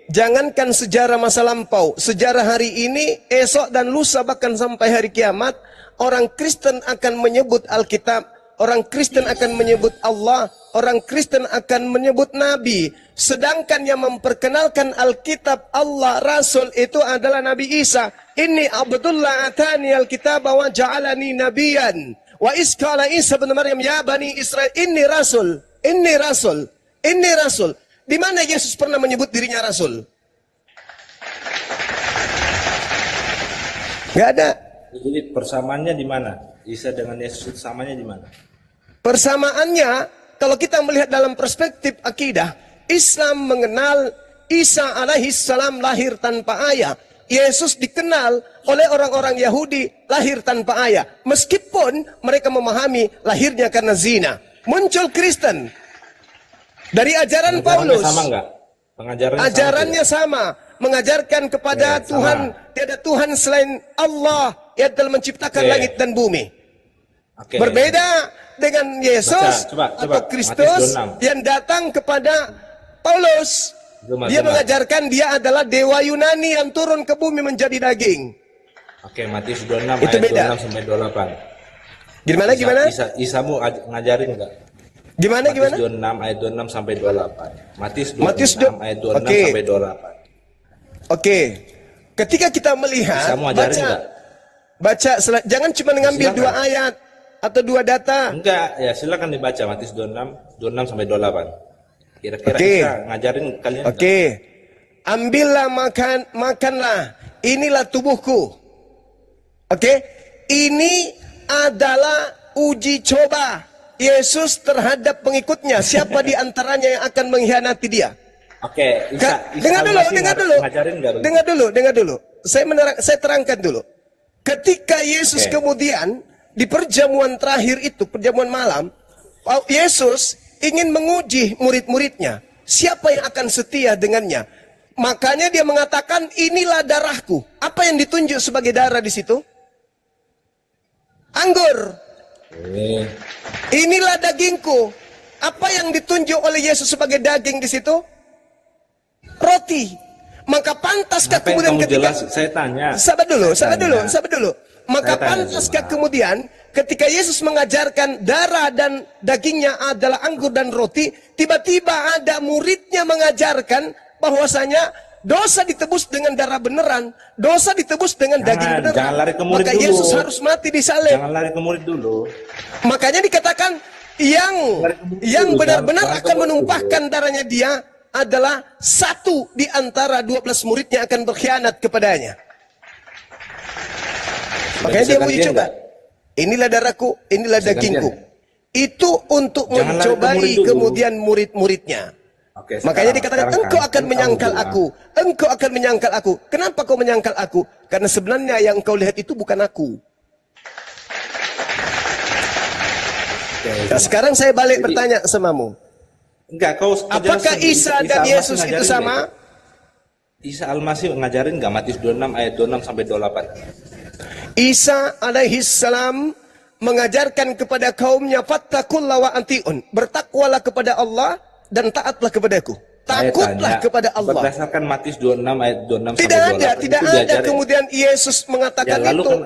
Jangankan sejarah masa lampau, sejarah hari ini, esok dan lusa bahkan sampai hari kiamat, orang Kristen akan menyebut Alkitab, orang Kristen akan menyebut Allah, orang Kristen akan menyebut Nabi. Sedangkan yang memperkenalkan Alkitab, Allah, Rasul itu adalah Nabi Isa. Inni Abdullah atani Alkitab wa ja'alani nabiyan. Wa iskala Isa bin Maryam ya bani Israel inni Rasul, inni Rasul, inni Rasul. Di mana Yesus pernah menyebut dirinya Rasul? Gak ada.
Jadi persamaannya di mana? Isa dengan Yesus samanya di mana?
Persamaannya, kalau kita melihat dalam perspektif akidah, Islam mengenal Isa alaihissalam lahir tanpa ayah. Yesus dikenal oleh orang-orang Yahudi lahir tanpa ayah. Meskipun mereka memahami lahirnya karena zina. Muncul Kristen. Dari ajaran Paulus.
Sama enggak?
Ajarannya sama. Mengajarkan kepada Tuhan, tiada Tuhan selain Allah yang telah menciptakan langit dan bumi. Berbeda dengan Yesus atau Kristus yang datang kepada Paulus. Dia mengajarkan dia adalah dewa Yunani yang turun ke bumi menjadi daging.
Matius 26
itu
ayat
beda.
26 sampai 28.
Gimana?
Isamu ngajarin enggak?
Gimana?
Matius 26 ayat 26 sampai 28. Matius 26 ayat 26 sampai 28.
Ketika kita melihat baca jangan cuma ngambil dua ayat atau dua data.
Enggak, ya silakan dibaca Matius 26 sampai 28. Kira-kira bisa ngajarin kalian.
Ambillah makanlah. Inilah tubuhku. Ini adalah uji coba Yesus terhadap pengikutnya. Siapa di antaranya yang akan mengkhianati dia? Dengar dulu. Saya terangkan dulu. Ketika Yesus kemudian di perjamuan terakhir itu, perjamuan malam, Yesus ingin menguji murid-muridnya. Siapa yang akan setia dengannya? Makanya dia mengatakan, inilah darahku. Apa yang ditunjuk sebagai darah di situ? Anggur. Inilah dagingku. Apa yang ditunjuk oleh Yesus sebagai daging di situ? Roti. Maka pantaskah kemudian ketika
saya tanya.
Sabar dulu. Maka pantaskah kemudian ketika Yesus mengajarkan darah dan dagingnya adalah anggur dan roti, tiba-tiba ada muridnya mengajarkan bahwasanya dosa ditebus dengan darah beneran, dosa ditebus dengan daging beneran.
Jangan lari ke murid
maka
dulu.
Yesus harus mati disalib.
Jangan lari ke murid dulu.
Makanya dikatakan yang benar-benar akan menumpahkan darahnya dia adalah satu di antara 12 muridnya akan berkhianat kepadanya. Makanya dia uji coba. Inilah darahku, inilah dagingku. Itu untuk mencobai kemudian murid-muridnya. Makanya dikatakan engkau akan menyangkal aku. Engkau akan menyangkal aku. Kenapa kau menyangkal aku? Karena sebenarnya yang kau lihat itu bukan aku. Nah, sekarang saya balik bertanya samamu. Apakah Isa dan Yesus itu sama?
Isa Al-Masih ngajarin nggak Matius 26 ayat 26 sampai 28?
Isa alaihissalam mengajarkan kepada kaumnya fattaqullaha wa atiun. Bertakwalah kepada Allah dan taatlah kepadaku. Takutlah kepada Allah.
Berdasarkan Matius 26 ayat 26
Tidak
sampai 28.
ada, tidak ada. Kemudian Yesus
Ya,
mengatakan
lalu
itu.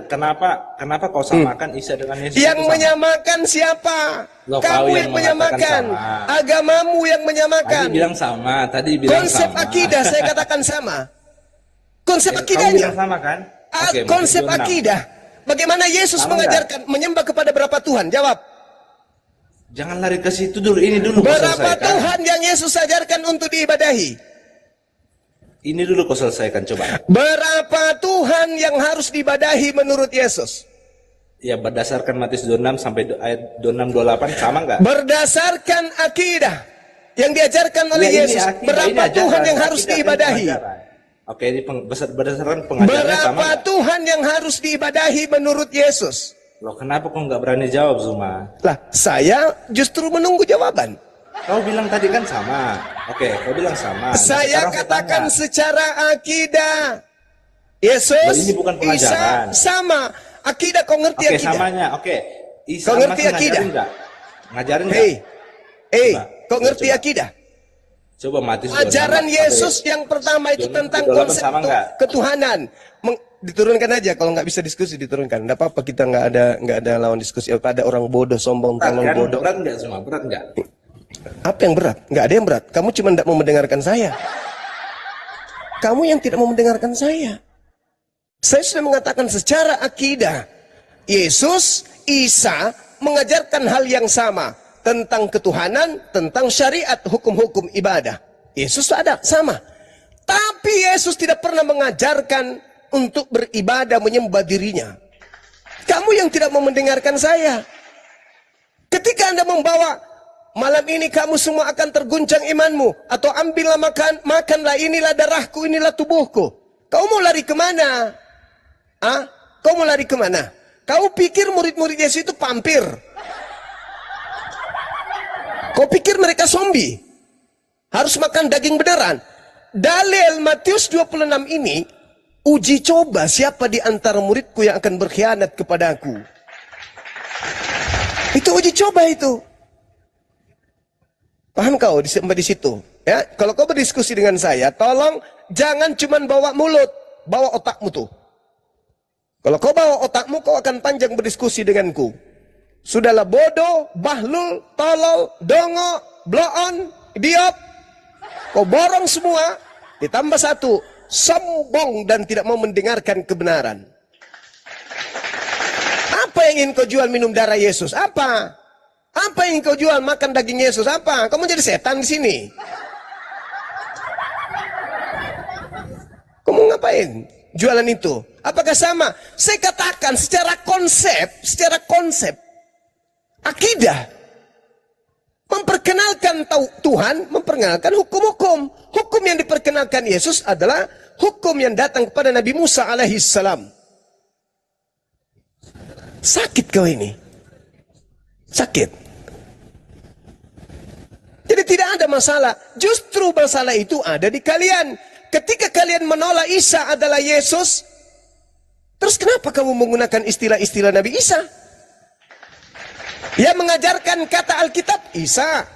kenapa kau samakan Isa dengan Yesus?
Yang
itu sama?
menyamakan siapa?
Loh,
Kamu
kau
yang
yang
menyamakan.
mengatakan sama.
Agamamu yang menyamakan.
Tadi bilang sama, tadi bilang
Konsep
sama.
akidah saya katakan sama. Konsep
Kamu
akidahnya.
bilang sama kan? Oke,
Konsep
Matius 26.
akidah. Bagaimana Yesus
Sama
mengajarkan menyembah kepada berapa Tuhan? Jawab.
Jangan lari ke situ dulu, ini dulu kau
Berapa
selesaikan.
Tuhan yang Yesus ajarkan untuk diibadahi?
Ini dulu kau selesaikan, coba.
Berapa Tuhan yang harus diibadahi menurut Yesus?
Ya, berdasarkan Matius 26 sampai ayat 26 28 sama nggak?
Berdasarkan akidah yang diajarkan oleh
Ya, ini
Yesus,
akidah, ini
berapa
ajaran.
Tuhan yang harus
Akidah, ini
diibadahi?
pengajaran. Oke, ini berdasarkan pengajarannya sama
Berapa
nggak?
Tuhan yang harus diibadahi menurut Yesus?
Loh, kenapa kau nggak berani jawab, Zuma?
Lah, saya justru menunggu jawaban.
Kau bilang tadi kan sama. Oke, kau bilang sama. Nah,
Saya
sekarang
katakan
tanya.
secara akidah.
Loh,
Yesus,
ini bukan pengajaran.
Isa, sama. Akidah, kau ngerti
Oke,
akidah?
samanya. Oke. Isa
Kau ngerti
masih
akidah?
ngajarin nggak? Ngajarin nggak?
Hei,
Coba,
kau ngerti
coba.
akidah?
Coba Matius 26
Ajaran
sampai
Yesus yang pertama itu
28
tentang
sama
konsep
nggak?
ketuhanan. Diturunkan aja, kalau nggak bisa diskusi diturunkan. Nggak apa-apa, kita nggak ada lawan diskusi. Ada orang bodoh, sombong,
Berat
tolong
kan?
bodoh.
Berat nggak semua? Berat nggak?
Apa yang berat? Nggak ada yang berat. Kamu cuma tidak mau mendengarkan saya. Kamu yang tidak mau mendengarkan saya. Saya sudah mengatakan secara akidah. Yesus, Isa mengajarkan hal yang sama. Tentang ketuhanan, tentang syariat, hukum-hukum ibadah. Yesus ada, sama. Tapi Yesus tidak pernah mengajarkan untuk beribadah menyembah dirinya. Kamu yang tidak mau mendengarkan saya. Ketika Anda membawa, malam ini kamu semua akan terguncang imanmu. Atau ambillah makanlah, inilah darahku, inilah tubuhku. Kau mau lari kemana? Kau mau lari kemana? Kau pikir murid-murid Yesus itu pampir? Kau pikir mereka zombie? Harus makan daging beneran? Dalil Matius 26 ini, uji coba siapa di antara muridku yang akan berkhianat kepadaku. Itu uji coba itu. Paham kau sampai di situ? Ya, kalau kau berdiskusi dengan saya, tolong jangan cuma bawa mulut, bawa otakmu tuh. Kalau kau bawa otakmu, kau akan panjang berdiskusi denganku. Sudahlah bodoh, bahlul, tolol, dongo, bloon, idiot. Kau borong semua, ditambah satu, sombong dan tidak mau mendengarkan kebenaran. Apa yang ingin kau jual minum darah Yesus? Apa? Apa yang ingin kau jual makan daging Yesus? Apa? Kamu jadi setan di sini. Kamu ngapain? Jualan itu. Apakah sama? Saya katakan secara konsep, akidah. Memperkenalkan Tuhan, memperkenalkan hukum-hukum. Hukum yang diperkenalkan Yesus adalah hukum yang datang kepada Nabi Musa alaihissalam. Sakit kau ini. Sakit. Jadi tidak ada masalah. Justru masalah itu ada di kalian. Ketika kalian menolak Isa adalah Yesus, terus kenapa kamu menggunakan istilah-istilah Nabi Isa? Yang mengajarkan kata Alkitab, Isa.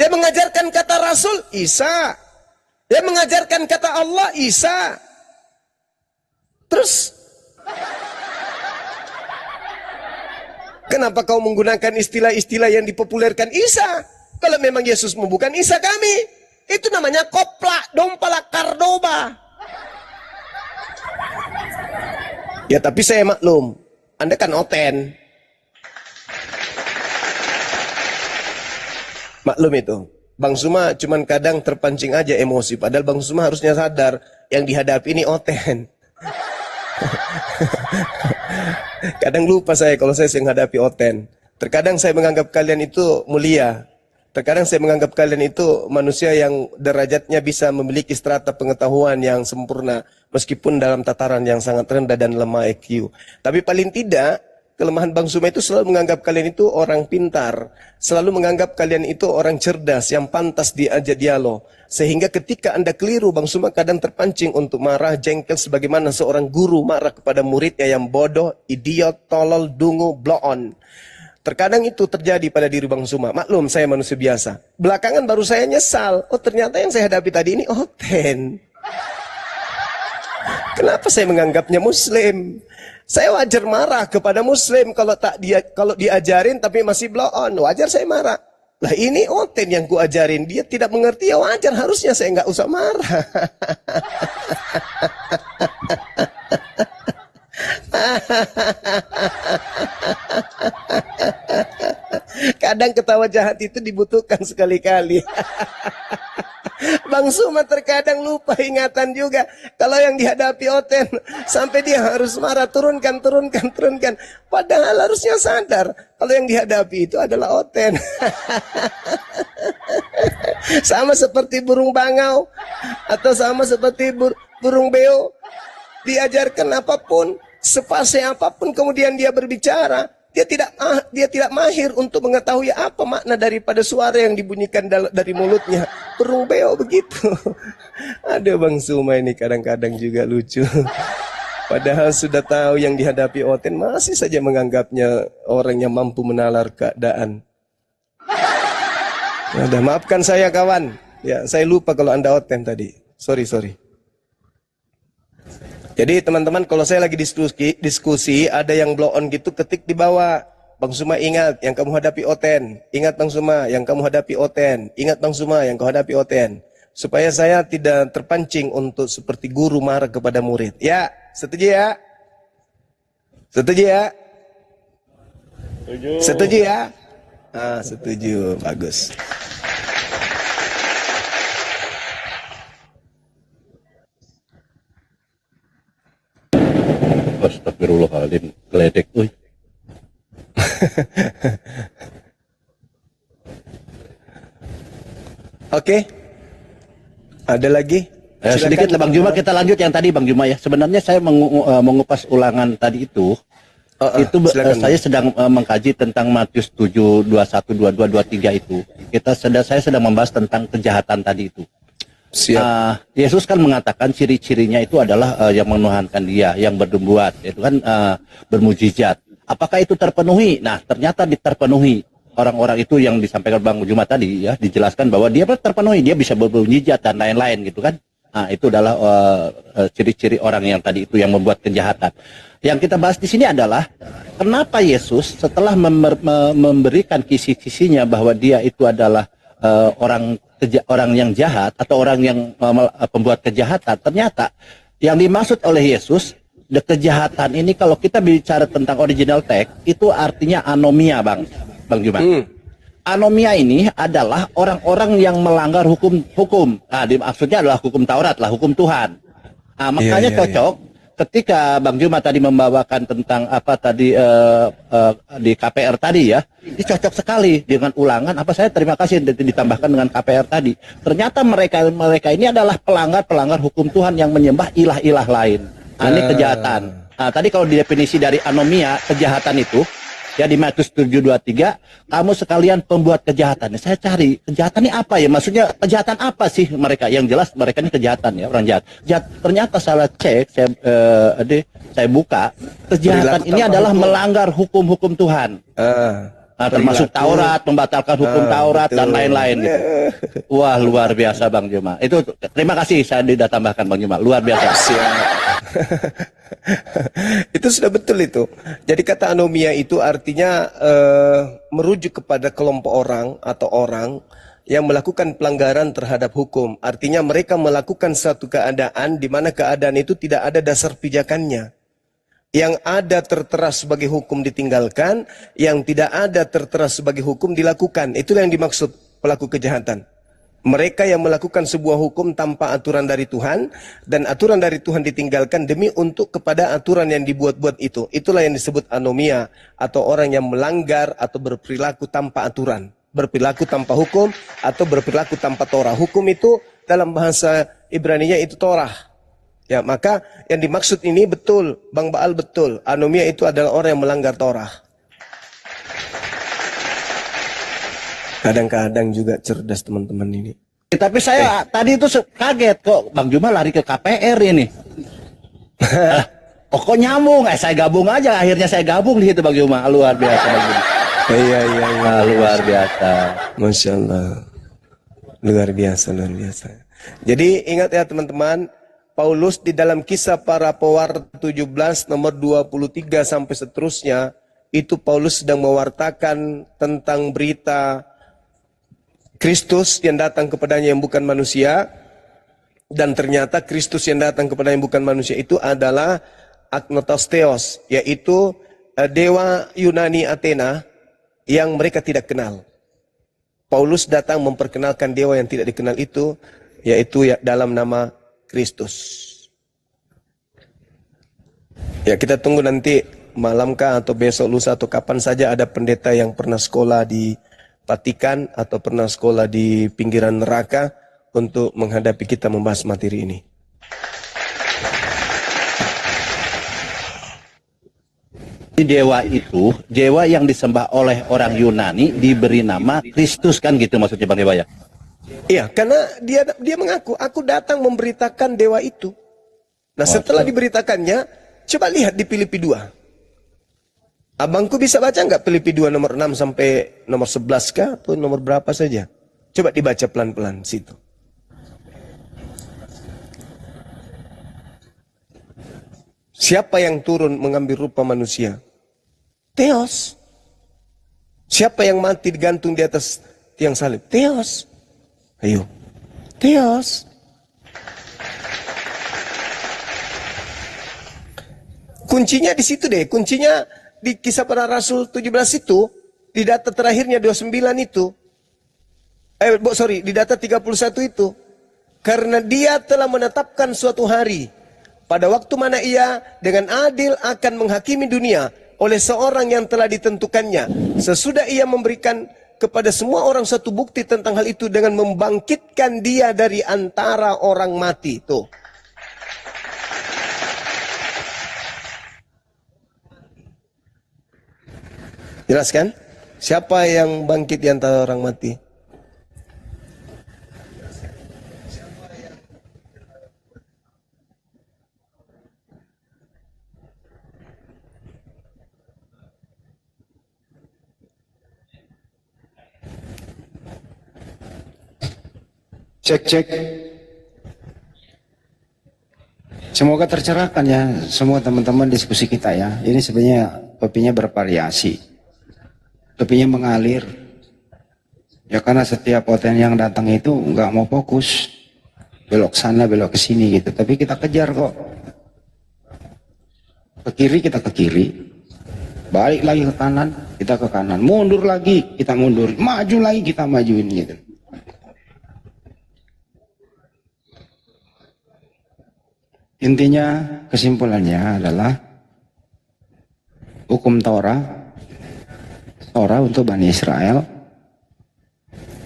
Yang mengajarkan kata Rasul, Isa. Yang mengajarkan kata Allah, Isa. Terus, kenapa kau menggunakan istilah-istilah yang dipopulerkan Isa? Kalau memang Yesus bukan Isa kami. Itu namanya koplak, dompalak, kardoba. Ya tapi saya maklum, Anda kan oten. Maklum itu. Bang Suma cuman kadang terpancing aja emosi. Padahal Bang Suma harusnya sadar yang dihadapi ini oten. Kadang lupa saya kalau saya menghadapi oten. Terkadang saya menganggap kalian itu mulia. Terkadang saya menganggap kalian itu manusia yang derajatnya bisa memiliki strata pengetahuan yang sempurna. Meskipun dalam tataran yang sangat rendah dan lemah IQ. Tapi paling tidak, kelemahan Bang Suma itu selalu menganggap kalian itu orang pintar. Selalu menganggap kalian itu orang cerdas yang pantas diajak dialog. Sehingga ketika Anda keliru, Bang Suma kadang terpancing untuk marah, jengkel sebagaimana seorang guru marah kepada muridnya yang bodoh, idiot, tolol, dungu, bloon. Terkadang itu terjadi pada diri Bang Suma. Maklum, saya manusia biasa. Belakangan baru saya nyesal. Oh, ternyata yang saya hadapi tadi ini Oten. Kenapa saya menganggapnya Muslim? Saya wajar marah kepada Muslim kalau diajarin tapi masih blow on. Wajar saya marah. Lah ini Oten yang kuajarin, dia tidak mengerti, ya wajar, harusnya saya nggak usah marah. Kadang ketawa jahat itu dibutuhkan sekali-kali. Bang Suma terkadang lupa ingatan juga. Kalau yang dihadapi Oten, sampai dia harus marah, turunkan. Padahal harusnya sadar, kalau yang dihadapi itu adalah Oten. Sama seperti burung bangau, atau sama seperti burung beo. Diajarkan apapun, sepasai apapun, kemudian dia berbicara, dia tidak mahir untuk mengetahui apa makna daripada suara yang dibunyikan dari mulutnya. Burung beo begitu. Ada Bang Suma ini kadang-kadang juga lucu. Padahal sudah tahu yang dihadapi Oten, masih saja menganggapnya orang yang mampu menalar keadaan. Udah, maafkan saya kawan. Ya, saya lupa kalau Anda Oten tadi. Sorry. Jadi teman-teman, kalau saya lagi diskusi, ada yang blow on gitu, ketik di bawah. Bang Suma ingat yang kamu hadapi Oten. Ingat Bang Suma yang kamu hadapi Oten. Ingat Bang Suma yang kau hadapi Oten. Supaya saya tidak terpancing untuk seperti guru marah kepada murid. Ya, setuju ya? Setuju ya? Setuju ya? Ah, setuju. Bagus.
Astagfirullahaladzim, geledek, uy.
Oke. Ada lagi?
Sedikit lah Bang Juma, kita lanjut yang tadi Bang Juma ya. Sebenarnya saya mengupas ulangan tadi itu. Saya sedang mengkaji tentang Matius 7, 21, 22, 23 itu. Saya sedang membahas tentang kejahatan tadi itu. Yesus kan mengatakan ciri-cirinya itu adalah yang menuhankan dia, yang berbuat, itu kan bermujizat. Apakah itu terpenuhi? Nah, ternyata terpenuhi. Orang-orang itu yang disampaikan Bang Juma tadi ya, dijelaskan bahwa dia terpenuhi, dia bisa bermujizat dan lain-lain gitu kan. Nah, itu adalah ciri-ciri orang yang tadi itu yang membuat kejahatan. Yang kita bahas di sini adalah kenapa Yesus setelah memberikan kisi-kisinya bahwa dia itu adalah orang yang jahat atau orang yang pembuat kejahatan, ternyata yang dimaksud oleh Yesus kejahatan ini, kalau kita bicara tentang original text, itu artinya anomia, Bang Juma. Anomia ini adalah orang-orang yang melanggar hukum. Nah, maksudnya adalah hukum Taurat lah, hukum Tuhan. Nah, makanya cocok ketika Bang Juma tadi membawakan tentang apa tadi di KPR tadi ya, ini cocok sekali dengan ulangan. Saya terima kasih ditambahkan dengan KPR tadi. Ternyata mereka ini adalah pelanggar hukum Tuhan yang menyembah ilah-ilah lain. Nah, ini kejahatan. Nah, tadi kalau definisi dari anomia, kejahatan itu ya di Matius 7:23, kamu sekalian pembuat kejahatan. Saya cari kejahatan ini apa ya? Maksudnya kejahatan apa sih mereka? Yang jelas mereka ini kejahatan ya, orang jahat. Ternyata salah cek, saya buka, kejahatan ini adalah melanggar hukum-hukum Tuhan. Nah, termasuk Taurat, membatalkan hukum Taurat dan lain-lain gitu. Wah, luar biasa Bang Juma. Itu terima kasih saya sudah tambahkan Bang Juma. Luar biasa.
Siap. Itu sudah betul itu. Jadi kata anomia itu artinya merujuk kepada kelompok orang atau orang yang melakukan pelanggaran terhadap hukum. Artinya mereka melakukan satu keadaan di mana keadaan itu tidak ada dasar pijakannya. Yang ada tertera sebagai hukum ditinggalkan, yang tidak ada tertera sebagai hukum dilakukan. Itulah yang dimaksud pelaku kejahatan. Mereka yang melakukan sebuah hukum tanpa aturan dari Tuhan, dan aturan dari Tuhan ditinggalkan demi untuk kepada aturan yang dibuat-buat itu. Itulah yang disebut anomia, atau orang yang melanggar atau berperilaku tanpa aturan. Berperilaku tanpa hukum, atau berperilaku tanpa Torah. Hukum itu dalam bahasa Ibrani-nya itu Torah. Ya, maka yang dimaksud ini betul, Bang Baal betul. Anomia itu adalah orang yang melanggar Torah. Kadang-kadang juga cerdas teman-teman ini.
Tapi saya tadi itu kaget kok Bang Juma lari ke KPR ini. Kok nyambung? Saya gabung aja. Akhirnya saya gabung di situ Bang Juma. Luar biasa Bang Juma.
Iya.
Luar biasa.
Masya Allah. Luar biasa. Jadi ingat ya teman-teman, Paulus di dalam Kisah Para Pewarta 17 nomor 23 sampai seterusnya, itu Paulus sedang mewartakan tentang berita Kristus yang datang kepadanya yang bukan manusia. Dan ternyata Kristus yang datang kepada yang bukan manusia itu adalah Agnotos Theos, yaitu dewa Yunani Athena yang mereka tidak kenal. Paulus datang memperkenalkan dewa yang tidak dikenal itu, yaitu dalam nama Kristus. Ya, kita tunggu nanti malamkah atau besok lusa atau kapan saja ada pendeta yang pernah sekolah di Vatikan atau pernah sekolah di pinggiran neraka untuk menghadapi kita membahas materi ini.
Dewa itu, dewa yang disembah oleh orang Yunani diberi nama Kristus, kan gitu maksudnya Bang Dewa ya?
Iya, karena dia mengaku, aku datang memberitakan dewa itu. Nah, setelah diberitakannya, coba lihat di Filipi 2. Abangku bisa baca nggak Filipi 2 nomor 6 sampai nomor 11 kah? Atau nomor berapa saja? Coba dibaca pelan-pelan situ. Siapa yang turun mengambil rupa manusia? Theos. Siapa yang mati digantung di atas tiang salib? Theos. Ayo. Theos. Kuncinya di situ deh. Kuncinya di Kisah Para Rasul 17 itu, di data terakhirnya 29 itu. Di data 31 itu. Karena dia telah menetapkan suatu hari, pada waktu mana ia dengan adil akan menghakimi dunia oleh seorang yang telah ditentukannya. Sesudah ia memberikan kepada semua orang satu bukti tentang hal itu dengan membangkitkan dia dari antara orang mati. Tuh. Jelas kan? Siapa yang bangkit di antara orang mati?
Cek. Semoga tercerahkan ya semua teman-teman diskusi kita ya. Ini sebenarnya topiknya bervariasi. Topiknya mengalir. Ya karena setiap poten yang datang itu nggak mau fokus. Belok sana, belok ke sini gitu. Tapi kita kejar kok. Ke kiri kita ke kiri. Balik lagi ke kanan, kita ke kanan. Mundur lagi, kita mundur. Maju lagi, kita majuin gitu. Intinya kesimpulannya adalah hukum Torah untuk Bani Israel,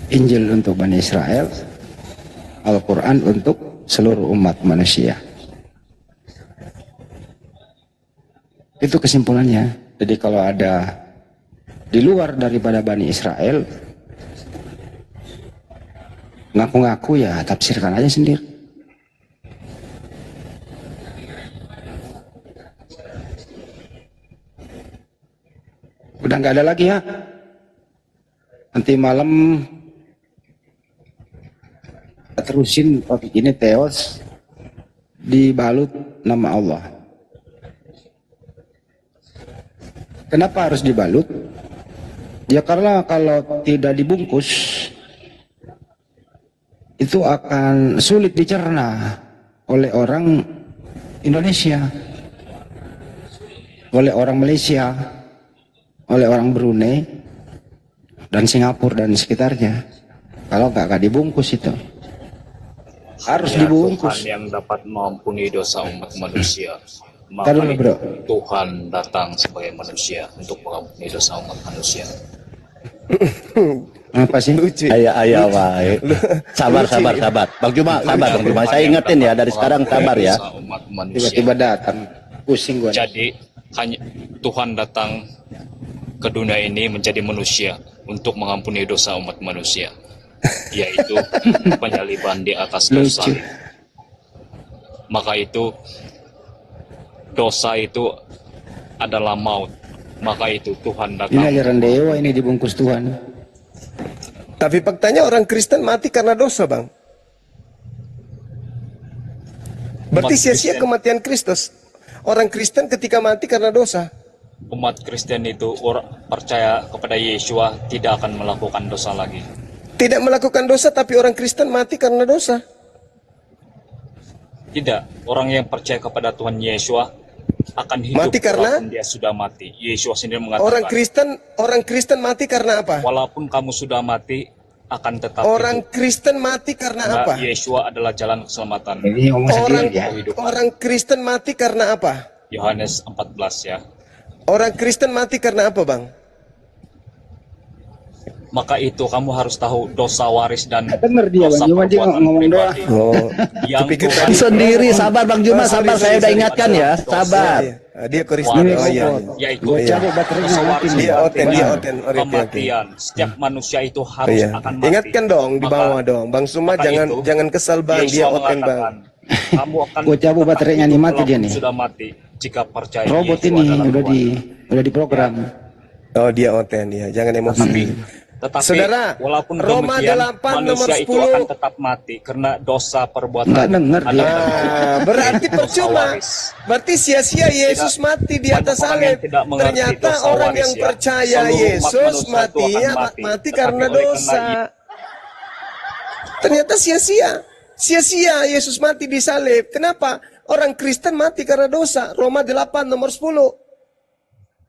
Injil untuk Bani Israel, Al-Quran untuk seluruh umat manusia. Itu kesimpulannya. Jadi kalau ada di luar daripada Bani Israel, ngaku-ngaku ya tafsirkan aja sendiri. Udah nggak ada lagi ya. Nanti malam terusin topik ini, Theos dibalut nama Allah. Kenapa harus dibalut? Ya karena kalau tidak dibungkus itu akan sulit dicerna oleh orang Indonesia, oleh orang Malaysia, oleh orang Brunei dan Singapura dan sekitarnya. Kalau nggak dibungkus itu harus dibungkus.
Tuhan yang dapat mengampuni dosa umat manusia.
Maka
Tuhan datang sebagai manusia untuk mengampuni dosa umat manusia.
Apa sih?
Ayah wae. Sabar. Bang Juma, sabar Bang Juma. Saya ingetin ya dari sekarang, sabar ya.
Tiba-tiba datang, pusing gua.
Jadi hanya Tuhan datang ke dunia ini menjadi manusia untuk mengampuni dosa umat manusia, yaitu penyaliban di atas dosa. Maka itu dosa itu adalah maut, maka itu Tuhan
Ini
datang.
ajaran dewa ini dibungkus Tuhan.
Tapi faktanya orang Kristen mati karena dosa, Bang. Berarti
Umat
sia-sia
Kristen.
kematian Kristus. Orang Kristen ketika mati karena dosa.
Umat Kristen itu orang percaya kepada Yesua tidak akan melakukan dosa lagi.
Tidak melakukan dosa, tapi orang Kristen mati karena dosa.
Tidak, orang yang percaya kepada Tuhan Yesua akan hidup
Mati karena?
walaupun dia sudah mati. Yesua sendiri mengatakan,
Orang Kristen mati karena apa?
walaupun kamu sudah mati, akan tetap
Orang
hidup.
Kristen mati karena
Karena
apa?
Yesua adalah jalan keselamatan.
Ini ngomong sendiri ya.
Orang Kristen mati karena apa?
Yohanes 14 ya.
Orang Kristen mati karena apa, Bang?
Maka itu kamu harus tahu dosa waris dan
Dengar dia,
dosa
Bang Juma, dia
perbuatan
ngomong doa.
pribadi.
Oh,
Yang
kupikir
Tuhan
tadi
Sendiri, sabar Bang Juma,
sorry,
sabar, saya udah
sorry.
ingatkan ya, sabar.
Dia Kristen.
Ini
Oh iya.
yaitu
Gua cabut baterainya
dosa
mati
waris
nih.
Dia
dan
oten. Oke.
kematian. Setiap manusia itu harus
Iya.
akan mati.
Ingatkan dong di
Maka-
bawah dong. Bang Suma
maka
jangan
itu,
jangan kesal, Bang.
Yesua
Dia oten, Bang.
mengatakan, kamu akan
Gua cabut
tetap
baterainya
hidup
nih, mati dia
walaupun
nih.
sudah mati jika percaya
Robot
Yesua
ini
adalah
udah diprogram.
Oh, dia oten dia. Jangan emosi.
Tetapi
Saudara,
walaupun
Roma
demikian
8 nomor
manusia itu
10.
akan tetap mati karena dosa perbuatan.
Nggak denger dia.
Ah, berarti
Dosa
percuma.
waris.
Berarti sia-sia Yesus mati di atas
banyak orang
salib.
yang tidak mengerti
Ternyata
dosa
orang
waris
yang
ya.
percaya
Seluruh umat
Yesus
manusia itu akan
mati
mati.
karena
Tetapi oleh
dosa. Ternyata sia-sia. Sia-sia Yesus mati di salib. Kenapa? Orang Kristen mati karena dosa. Roma 8 nomor 10.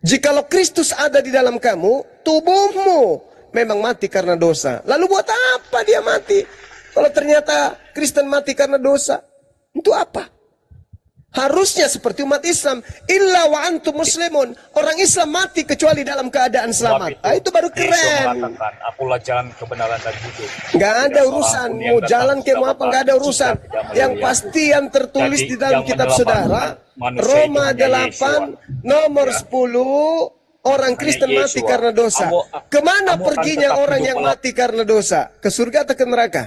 Jikalau Kristus ada di dalam kamu, tubuhmu memang mati karena dosa. Lalu buat apa dia mati? Kalau ternyata Kristen mati karena dosa, untuk apa? Harusnya seperti umat Islam, illa wa antum muslimun. Orang Islam mati kecuali dalam keadaan selamat. Itu baru
Yesus
keren.
mengatakan, akulah jalan kebenaran dan hidup.
Nggak ada
Tidak
urusan,
seorang pun yang
mau
datang
jalan ke mau apa,
kepada
nggak ada
Bapa
urusan.
jika tidak
Yang
melalui
pasti yang tertulis
Jadi,
di dalam
yang
kitab
menyelamatkan
saudara,
manusia itu
Roma
hanya
8
Yesua.
nomor
Ya.
10, orang Kristen
Yesua.
mati karena dosa. Kemana
kamu akan
perginya
tetap
orang
hidup
yang
walaupun-
mati karena dosa? Ke surga atau ke neraka?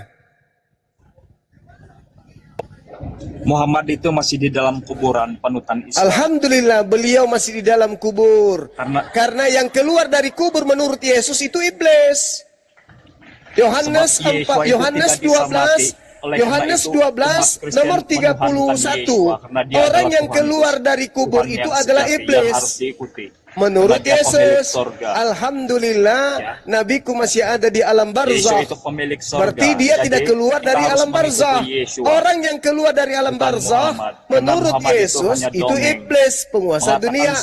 Muhammad itu masih di dalam kuburan panutan Islam.
Alhamdulillah beliau masih di dalam kubur. Karena yang keluar dari kubur menurut Yesus itu iblis. Yohanes
Sebab Yesua
4,
itu
Yohanes
tidak bisa
12,
mati. Oleh
Yohanes
karena itu,
12
umat Kristen
nomor 31.
menuhankan Yesua karena dia
Orang
adalah
yang
Tuhan
keluar
Yesus.
dari kubur
Tuhan
itu
yang
adalah
sejati yang
iblis.
harus diikuti.
Menurut
Karena dia pemilik
Yesus,
sorga.
Alhamdulillah,
Ya.
nabiku masih ada di alam barzah.
Yesus itu pemilik sorga.
Berarti dia
Jadi,
tidak keluar
kita
dari
harus
alam barzah.
mengikuti Yesua.
Orang yang keluar dari alam
Bukan
barzah,
Muhammad. Karena
menurut
Muhammad itu
Yesus
hanya
itu
dongeng.
iblis, penguasa
Mengatakan
dunia.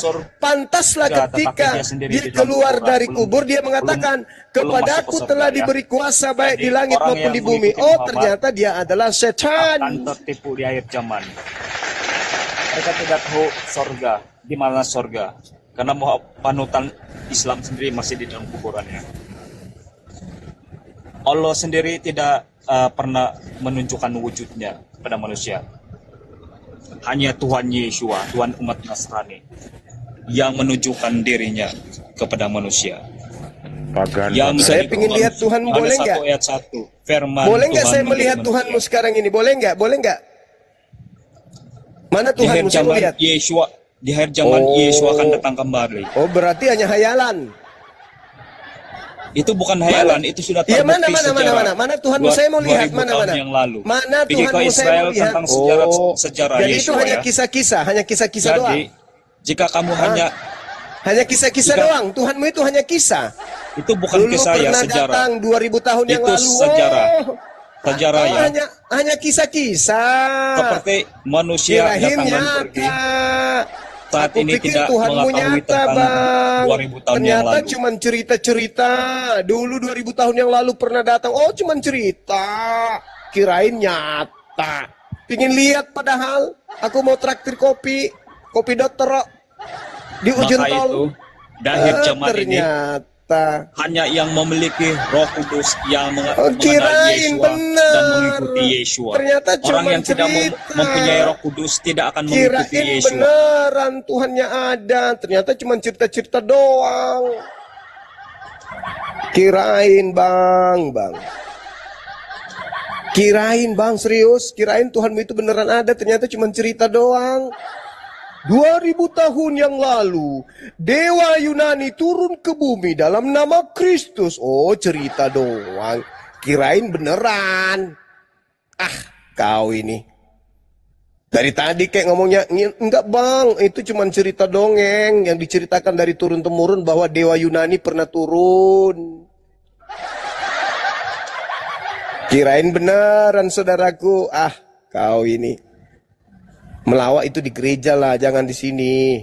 Pantaslah
surga,
ketika
tetapi dia sendiri
dia
di dalam
keluar
kuburan.
dari
Belum-
kubur, dia mengatakan,
belum
kepadaku
masuk ke surga,
telah
ya.
diberi kuasa baik
Jadi,
di langit
orang
maupun
yang
di bumi.
mengikuti
Oh,
Muhammad
ternyata dia adalah setan.
akan tertipu di akhir zaman. Mereka tidak tahu sorga, di mana sorga. Karena panutan Islam sendiri masih di dalam kuburannya. Allah sendiri tidak pernah menunjukkan wujudnya kepada manusia. Hanya Tuhan Yesua, Tuhan umat Nasrani, yang menunjukkan dirinya kepada manusia. Yang
Saya
menjadi
ingin lihat Tuhan,
Yohanes
boleh
1
nggak?
ayat 1, firman
Boleh nggak
Tuhan
saya
menjadi
melihat
manusia.
Tuhanmu sekarang ini? Boleh nggak? Boleh nggak? Mana
Di akhir
Tuhanmu? Saya mau
zaman
lihat.
Yesua, di akhir zaman
Oh.
Yesua akan datang kembali.
Oh, berarti hanya hayalan.
Itu bukan hayalan, itu sudah
Iya,
terbukti
mana Tuhanmu? Saya mau lihat,
2000 tahun yang lalu.
Mana
Pergi ke
Tuhanmu? Saya
Israel
mau lihat.
tentang sejarah
Jadi itu
Yesua
hanya
ya.
kisah-kisah, hanya kisah-kisah
Jadi,
doang.
jika kamu
Hanya kisah-kisah
Jika-
doang. Tuhanmu itu hanya kisah.
itu bukan
Dulu
kisah ya,
pernah
sejarah.
datang 2000 tahun yang
Itu
lalu.
sejarah.
Oh.
Sejarah ya.
Hanya kisah-kisah.
Seperti manusia
Kirain
datang dan pergi.
nyata.
Saat
Aku
ini
pikir
tidak
Tuhanmu
mengetahui
nyata,
tentang
Bang.
2000 tahun yang
Ternyata
lalu.
cuma cerita-cerita. Dulu 2000 tahun yang lalu pernah datang. Oh, cuma cerita. Kirain nyata. Pingin lihat padahal. Aku mau traktir kopi. Kopi dokter di ujung
Maka
tol.
itu, di akhir zaman ini,
Ternyata.
hanya yang memiliki Roh Kudus yang mengenal
kirain
Yesua
benar.
dan mengikuti Yesua.
Ternyata
Orang
cuma
yang tidak
cerita.
mempunyai Roh Kudus tidak akan mengikuti
Kirain
Yesua.
beneran Tuhannya ada. Ternyata cuma cerita-cerita doang. Kirain bang. Kirain bang, serius. Kirain Tuhanmu itu beneran ada. Ternyata cuma cerita doang. 2000 tahun yang lalu, dewa Yunani turun ke bumi dalam nama Kristus. Oh, cerita doang. Kirain beneran. Ah, kau ini. Dari tadi kayak ngomongnya, enggak bang, itu cuma cerita dongeng yang diceritakan dari turun-temurun bahwa dewa Yunani pernah turun. Kirain beneran saudaraku. Ah, kau ini. Melawak itu di gereja lah, jangan di sini.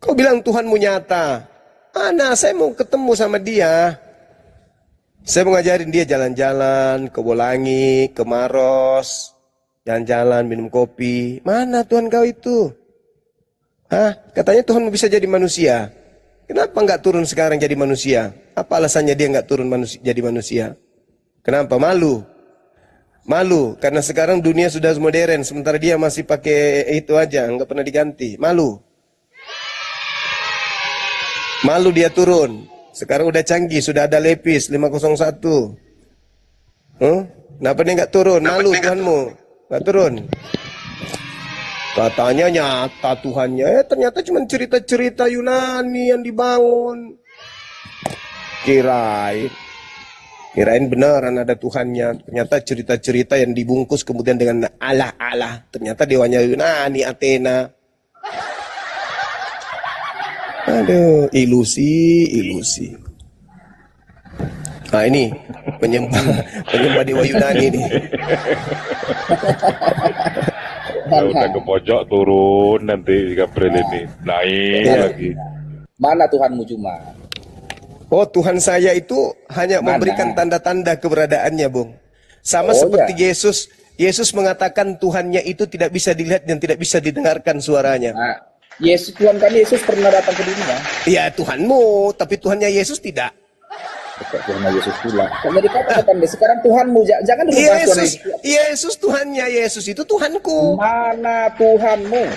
Kau bilang Tuhanmu nyata. Mana, saya mau ketemu sama dia. Saya mau ngajarin dia jalan-jalan ke Bolangi, ke Maros. Jalan-jalan, minum kopi. Mana Tuhan kau itu? Hah? Katanya Tuhan bisa jadi manusia. Kenapa nggak turun sekarang jadi manusia? Apa alasannya dia nggak turun jadi manusia? Kenapa? Malu. Malu, karena sekarang dunia sudah modern, sementara dia masih pakai itu aja, nggak pernah diganti. Malu. Malu dia turun. Sekarang udah canggih, sudah ada lepis 501. Kenapa dia nggak turun? Malu Tuhanmu, nggak turun. Katanya nyata Tuhannya, ternyata cuma cerita-cerita Yunani yang dibangun. Kirain beneran ada Tuhannya. Ternyata cerita-cerita yang dibungkus kemudian dengan Allah. Ternyata dewanya Yunani, Athena. Aduh, ilusi. Nah ini penyembah dewa Yunani nih.
Udah ke pojok turun nanti Gabriel ini naik lagi.
Mana Tuhanmu cuma?
Oh, Tuhan saya itu hanya memberikan tanda-tanda keberadaannya, Bung. Sama seperti Yesus. Yesus mengatakan Tuhannya itu tidak bisa dilihat dan tidak bisa didengarkan suaranya.
Nah, Tuhan kami Yesus pernah datang ke dunia.
Ya, Tuhanmu, tapi Tuhannya Yesus tidak.
Tuhannya Yesus pula. Karena dikatakan sekarang Tuhanmu, jangan dulu bahas
Yesus Tuhannya, Yesus itu Tuhanku.
Mana Tuhanmu?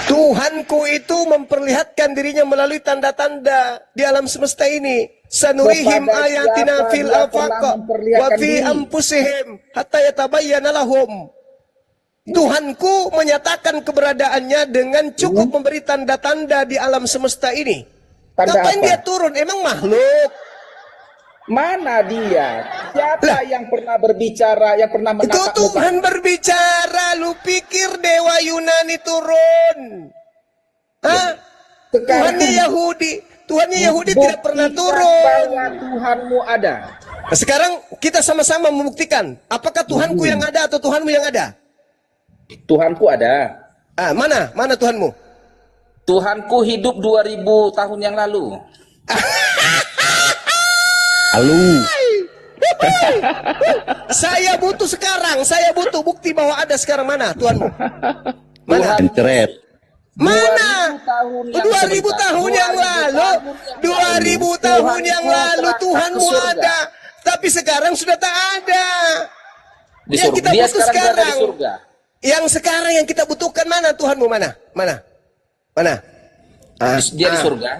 Tuhanku itu memperlihatkan dirinya melalui tanda-tanda di alam semesta ini. Sanuihim ayatina fil afaqa wa fi anfusihim hatta yatabayyana lahum. Tuhanku menyatakan keberadaannya dengan cukup memberi tanda-tanda di alam semesta ini. Ngapain dia turun? Emang makhluk?
Mana dia? Siapa yang pernah berbicara, yang pernah menatap
itu Tuhan berbicara. Lu pikir dewa Yunani turun? Hah? Tuhannya Yahudi tidak pernah turun.
Bahwa Tuhanmu ada.
Nah, sekarang kita sama-sama membuktikan. Apakah Tuhanku yang ada atau Tuhanmu yang ada?
Tuhanku ada.
Ah, mana Tuhanmu?
Tuhanku hidup 2000 tahun yang lalu.
Saya butuh sekarang. Saya butuh bukti bahwa ada sekarang. Mana Tuhanmu? Mana? Mana? 2000 tahun yang lalu. 2000 tahun yang lalu Tuhanmu ada. Tapi sekarang sudah tak ada. Yang kita butuh sekarang. Yang sekarang yang kita butuhkan mana Tuhanmu? Mana?
Dia di surga.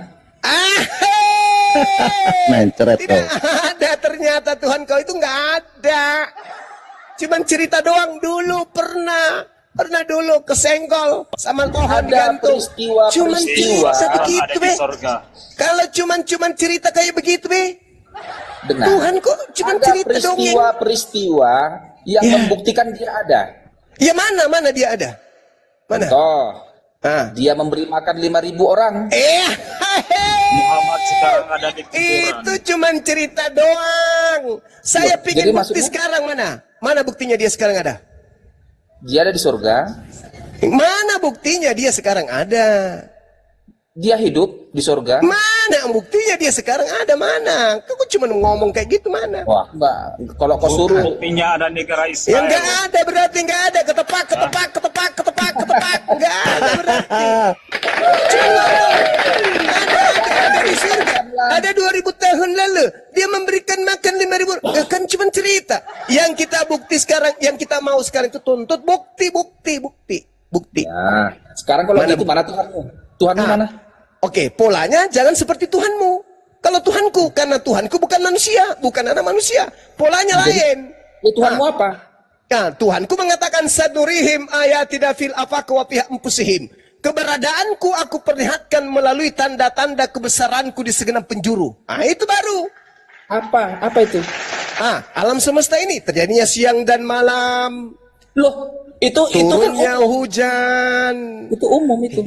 Tidak ada, ternyata Tuhan kau itu nggak ada. Cuman cerita doang. Dulu pernah dulu kesenggol sama pohon digantung. Cuman cerita begitu be. Kalau cuman cerita kayak begitu be.
Benar.
Tuhan kok cuman cerita doang.
Peristiwa yang membuktikan dia ada.
Ya mana dia ada? Mana?
Contoh, dia memberi makan 5.000 orang.
Muhammad sekarang ada di kuburan.
Itu cuman cerita doang. Saya pingin bukti sekarang mana? Mana buktinya dia sekarang ada?
Dia ada di surga.
Mana buktinya dia sekarang ada?
Dia hidup di surga.
Mana buktinya dia sekarang ada? Mana? Kau cuma ngomong kayak gitu mana?
Wah, enggak. Kalau kau suruh.
Buktinya ada negara Israel.
Ya enggak ada, berarti enggak ada. Ketepak. Enggak ada berarti. Cuma ada di surga. Ada 2000 tahun lalu. Dia memberikan makan 5.000. Kan cuma cerita. Yang kita bukti sekarang, yang kita mau sekarang itu tuntut bukti.
Ya. Sekarang kalau gitu mana Tuhanmu? Tuhanmu mana?
Oke, polanya jangan seperti Tuhanmu. Kalau Tuhanku, karena Tuhanku bukan manusia, bukan anak manusia. Polanya lain.
Ya, Tuhanmu apa?
Ya, Tuhanku mengatakan sanurihim ayatina fil afaq wa fi anfusihim. Keberadaanku aku perlihatkan melalui tanda-tanda kebesaranku di segenap penjuru. Ah, itu baru.
Apa itu?
Alam semesta ini terjadinya siang dan malam.
Loh,
turunnya
kan
hujan.
Itu umum itu.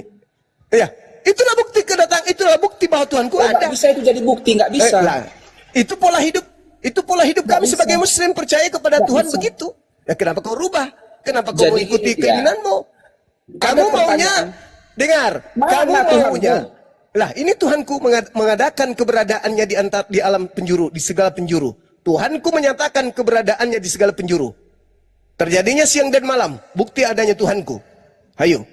Ya, itulah bukti kedatangan, itulah bukti bahwa Tuhanku ada.
Nggak bisa itu jadi bukti, nggak bisa.
Itu pola hidup. Itu pola hidup kami sebagai Muslim, percaya kepada Tuhan begitu. Ya, kenapa kau rubah? Kenapa kau mengikuti keinginanmu? Kamu maunya, dengar, kamu maunya. Lah, ini Tuhanku mengadakan keberadaannya di alam penjuru, di segala penjuru. Tuhanku menyatakan keberadaannya di segala penjuru. Terjadinya siang dan malam, bukti adanya Tuhanku. Hayo.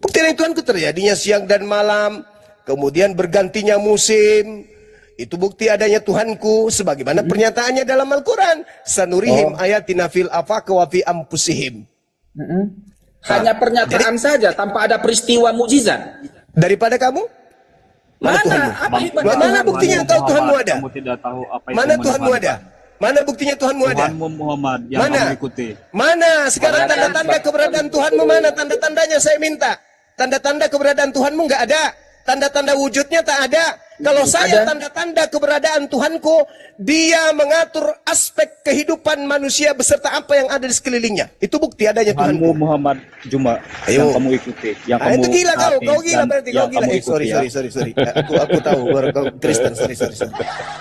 Bukti adanya Tuhanku terjadinya siang dan malam, kemudian bergantinya musim. Itu bukti adanya Tuhanku sebagaimana pernyataannya dalam Al-Quran. Sanurihim ayatina fil afaq wa fi anfusihim.
Hanya pernyataan saja tanpa ada peristiwa mukjizat.
Daripada kamu? Mana buktinya engkau Tuhanmu ada? Mana Tuhanmu ada? Mana buktinya Tuhanmu ada?
Muhammad yang mengikuti.
Mana sekarang tanda-tanda keberadaan Tuhanmu mana? Tanda-tandanya saya minta. Tanda-tanda keberadaan Tuhanmu nggak ada. Tanda-tanda wujudnya tak ada. Kalau saya tanda-tanda keberadaan Tuhanku, dia mengatur aspek kehidupan manusia beserta apa yang ada di sekelilingnya. Itu bukti adanya Tuhanku.
Muhammad Juma yang kamu ikuti. Yang kamu
itu gila kau gila berarti kau gila. Sorry. Aku tahu kau Kristen.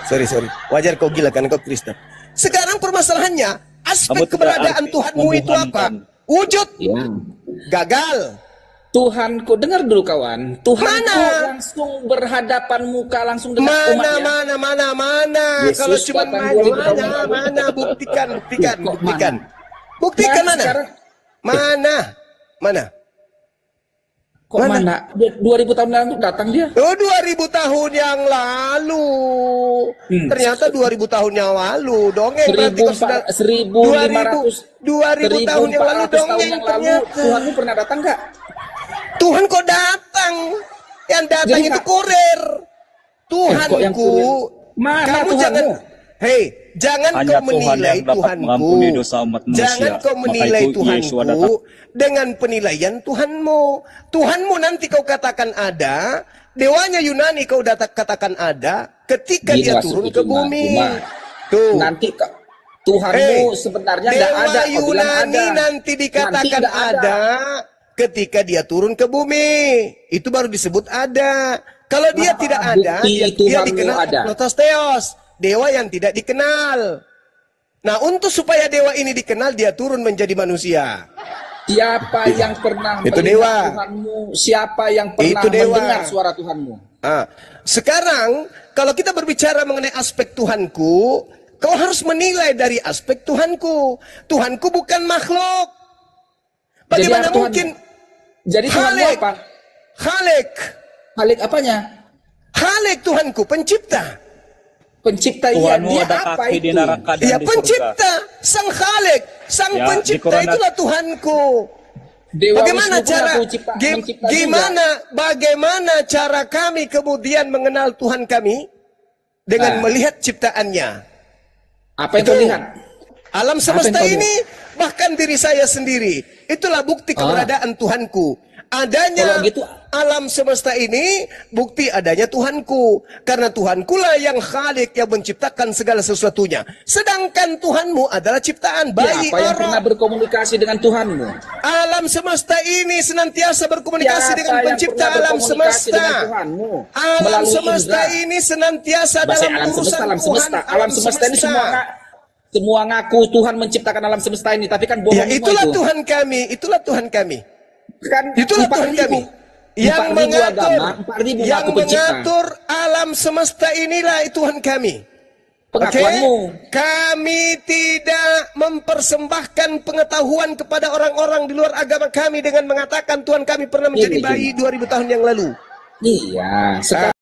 Sorry. Wajar kau gila karena kau Kristen. Sekarang permasalahannya, aspek keberadaan Tuhanmu itu apa? Wujud. Gagal.
Tuhanku, dengar dulu kawan. Tuhanku langsung berhadapan muka langsung dengan umatnya.
Mana. Kalau cuma mana buktikan. Buktikan mana?
Kok mana? 2000 tahun lalu datang dia?
2000 tahun yang lalu. Ternyata 2000 tahun yang lalu. Dongeng berarti kau sudah
1500
2000 tahun yang lalu dongeng ternyata.
Tuhanmu pernah datang enggak?
Tuhan kok datang? Yang datang itu kurir. Tuhanku.
Mana
kamu
Tuhanmu?
Jangan kau menilai Tuhanku. Jangan kau menilai Tuhanku dengan penilaian Tuhanmu. Tuhanmu nanti kau katakan ada, dewanya Yunani kau katakan ada ketika dia turun ke bumi. Tuh.
Nanti Tuhanmu sebenarnya tidak ada.
Dewa Yunani nanti dikatakan ada ketika dia turun ke bumi. Itu baru disebut ada. Kalau dia tidak ada, dia dikenal Protosteos. Dewa yang tidak dikenal. Nah, untuk supaya dewa ini dikenal, dia turun menjadi manusia.
Siapa yang pernah
itu
melihat
dewa.
Tuhanmu? Siapa yang pernah
itu dewa.
mendengar suara Tuhanmu?
Sekarang, kalau kita berbicara mengenai aspek Tuhanku, kau harus menilai dari aspek Tuhanku. Tuhanku bukan makhluk. Bagaimana mungkin?
Jadi Tuhanmu apa?
Khalik apanya? Khalik Tuhanku, pencipta.
Pencipta dia apa itu?
Ya pencipta, sang Khalik, sang pencipta itulah Tuhanku. Bagaimana cara kami kemudian mengenal Tuhan kami? Dengan melihat ciptaannya.
Apa yang kau lihat?
Alam semesta ini, bahkan diri saya sendiri. Itulah bukti keberadaan Tuhanku. Adanya alam semesta ini, bukti adanya Tuhanku. Karena Tuhanku lah yang Khalik, yang menciptakan segala sesuatunya. Sedangkan Tuhanmu adalah ciptaan bayi
orang. Siapa yang pernah berkomunikasi dengan Tuhanmu?
Alam semesta ini senantiasa berkomunikasi dengan pencipta alam semesta. Alam semesta ini senantiasa dalam urusan Tuhan.
Alam semesta ini semua ngaku Tuhan menciptakan alam semesta ini, tapi kan bohong.
Ya, itulah Tuhan kami, itulah Tuhan kami. Itulah Tuhan kami. Yang mengatur alam semesta inilah Tuhan kami. Kami tidak mempersembahkan pengetahuan kepada orang-orang di luar agama kami dengan mengatakan Tuhan kami pernah menjadi bayi 2000 tahun yang lalu.
Iya.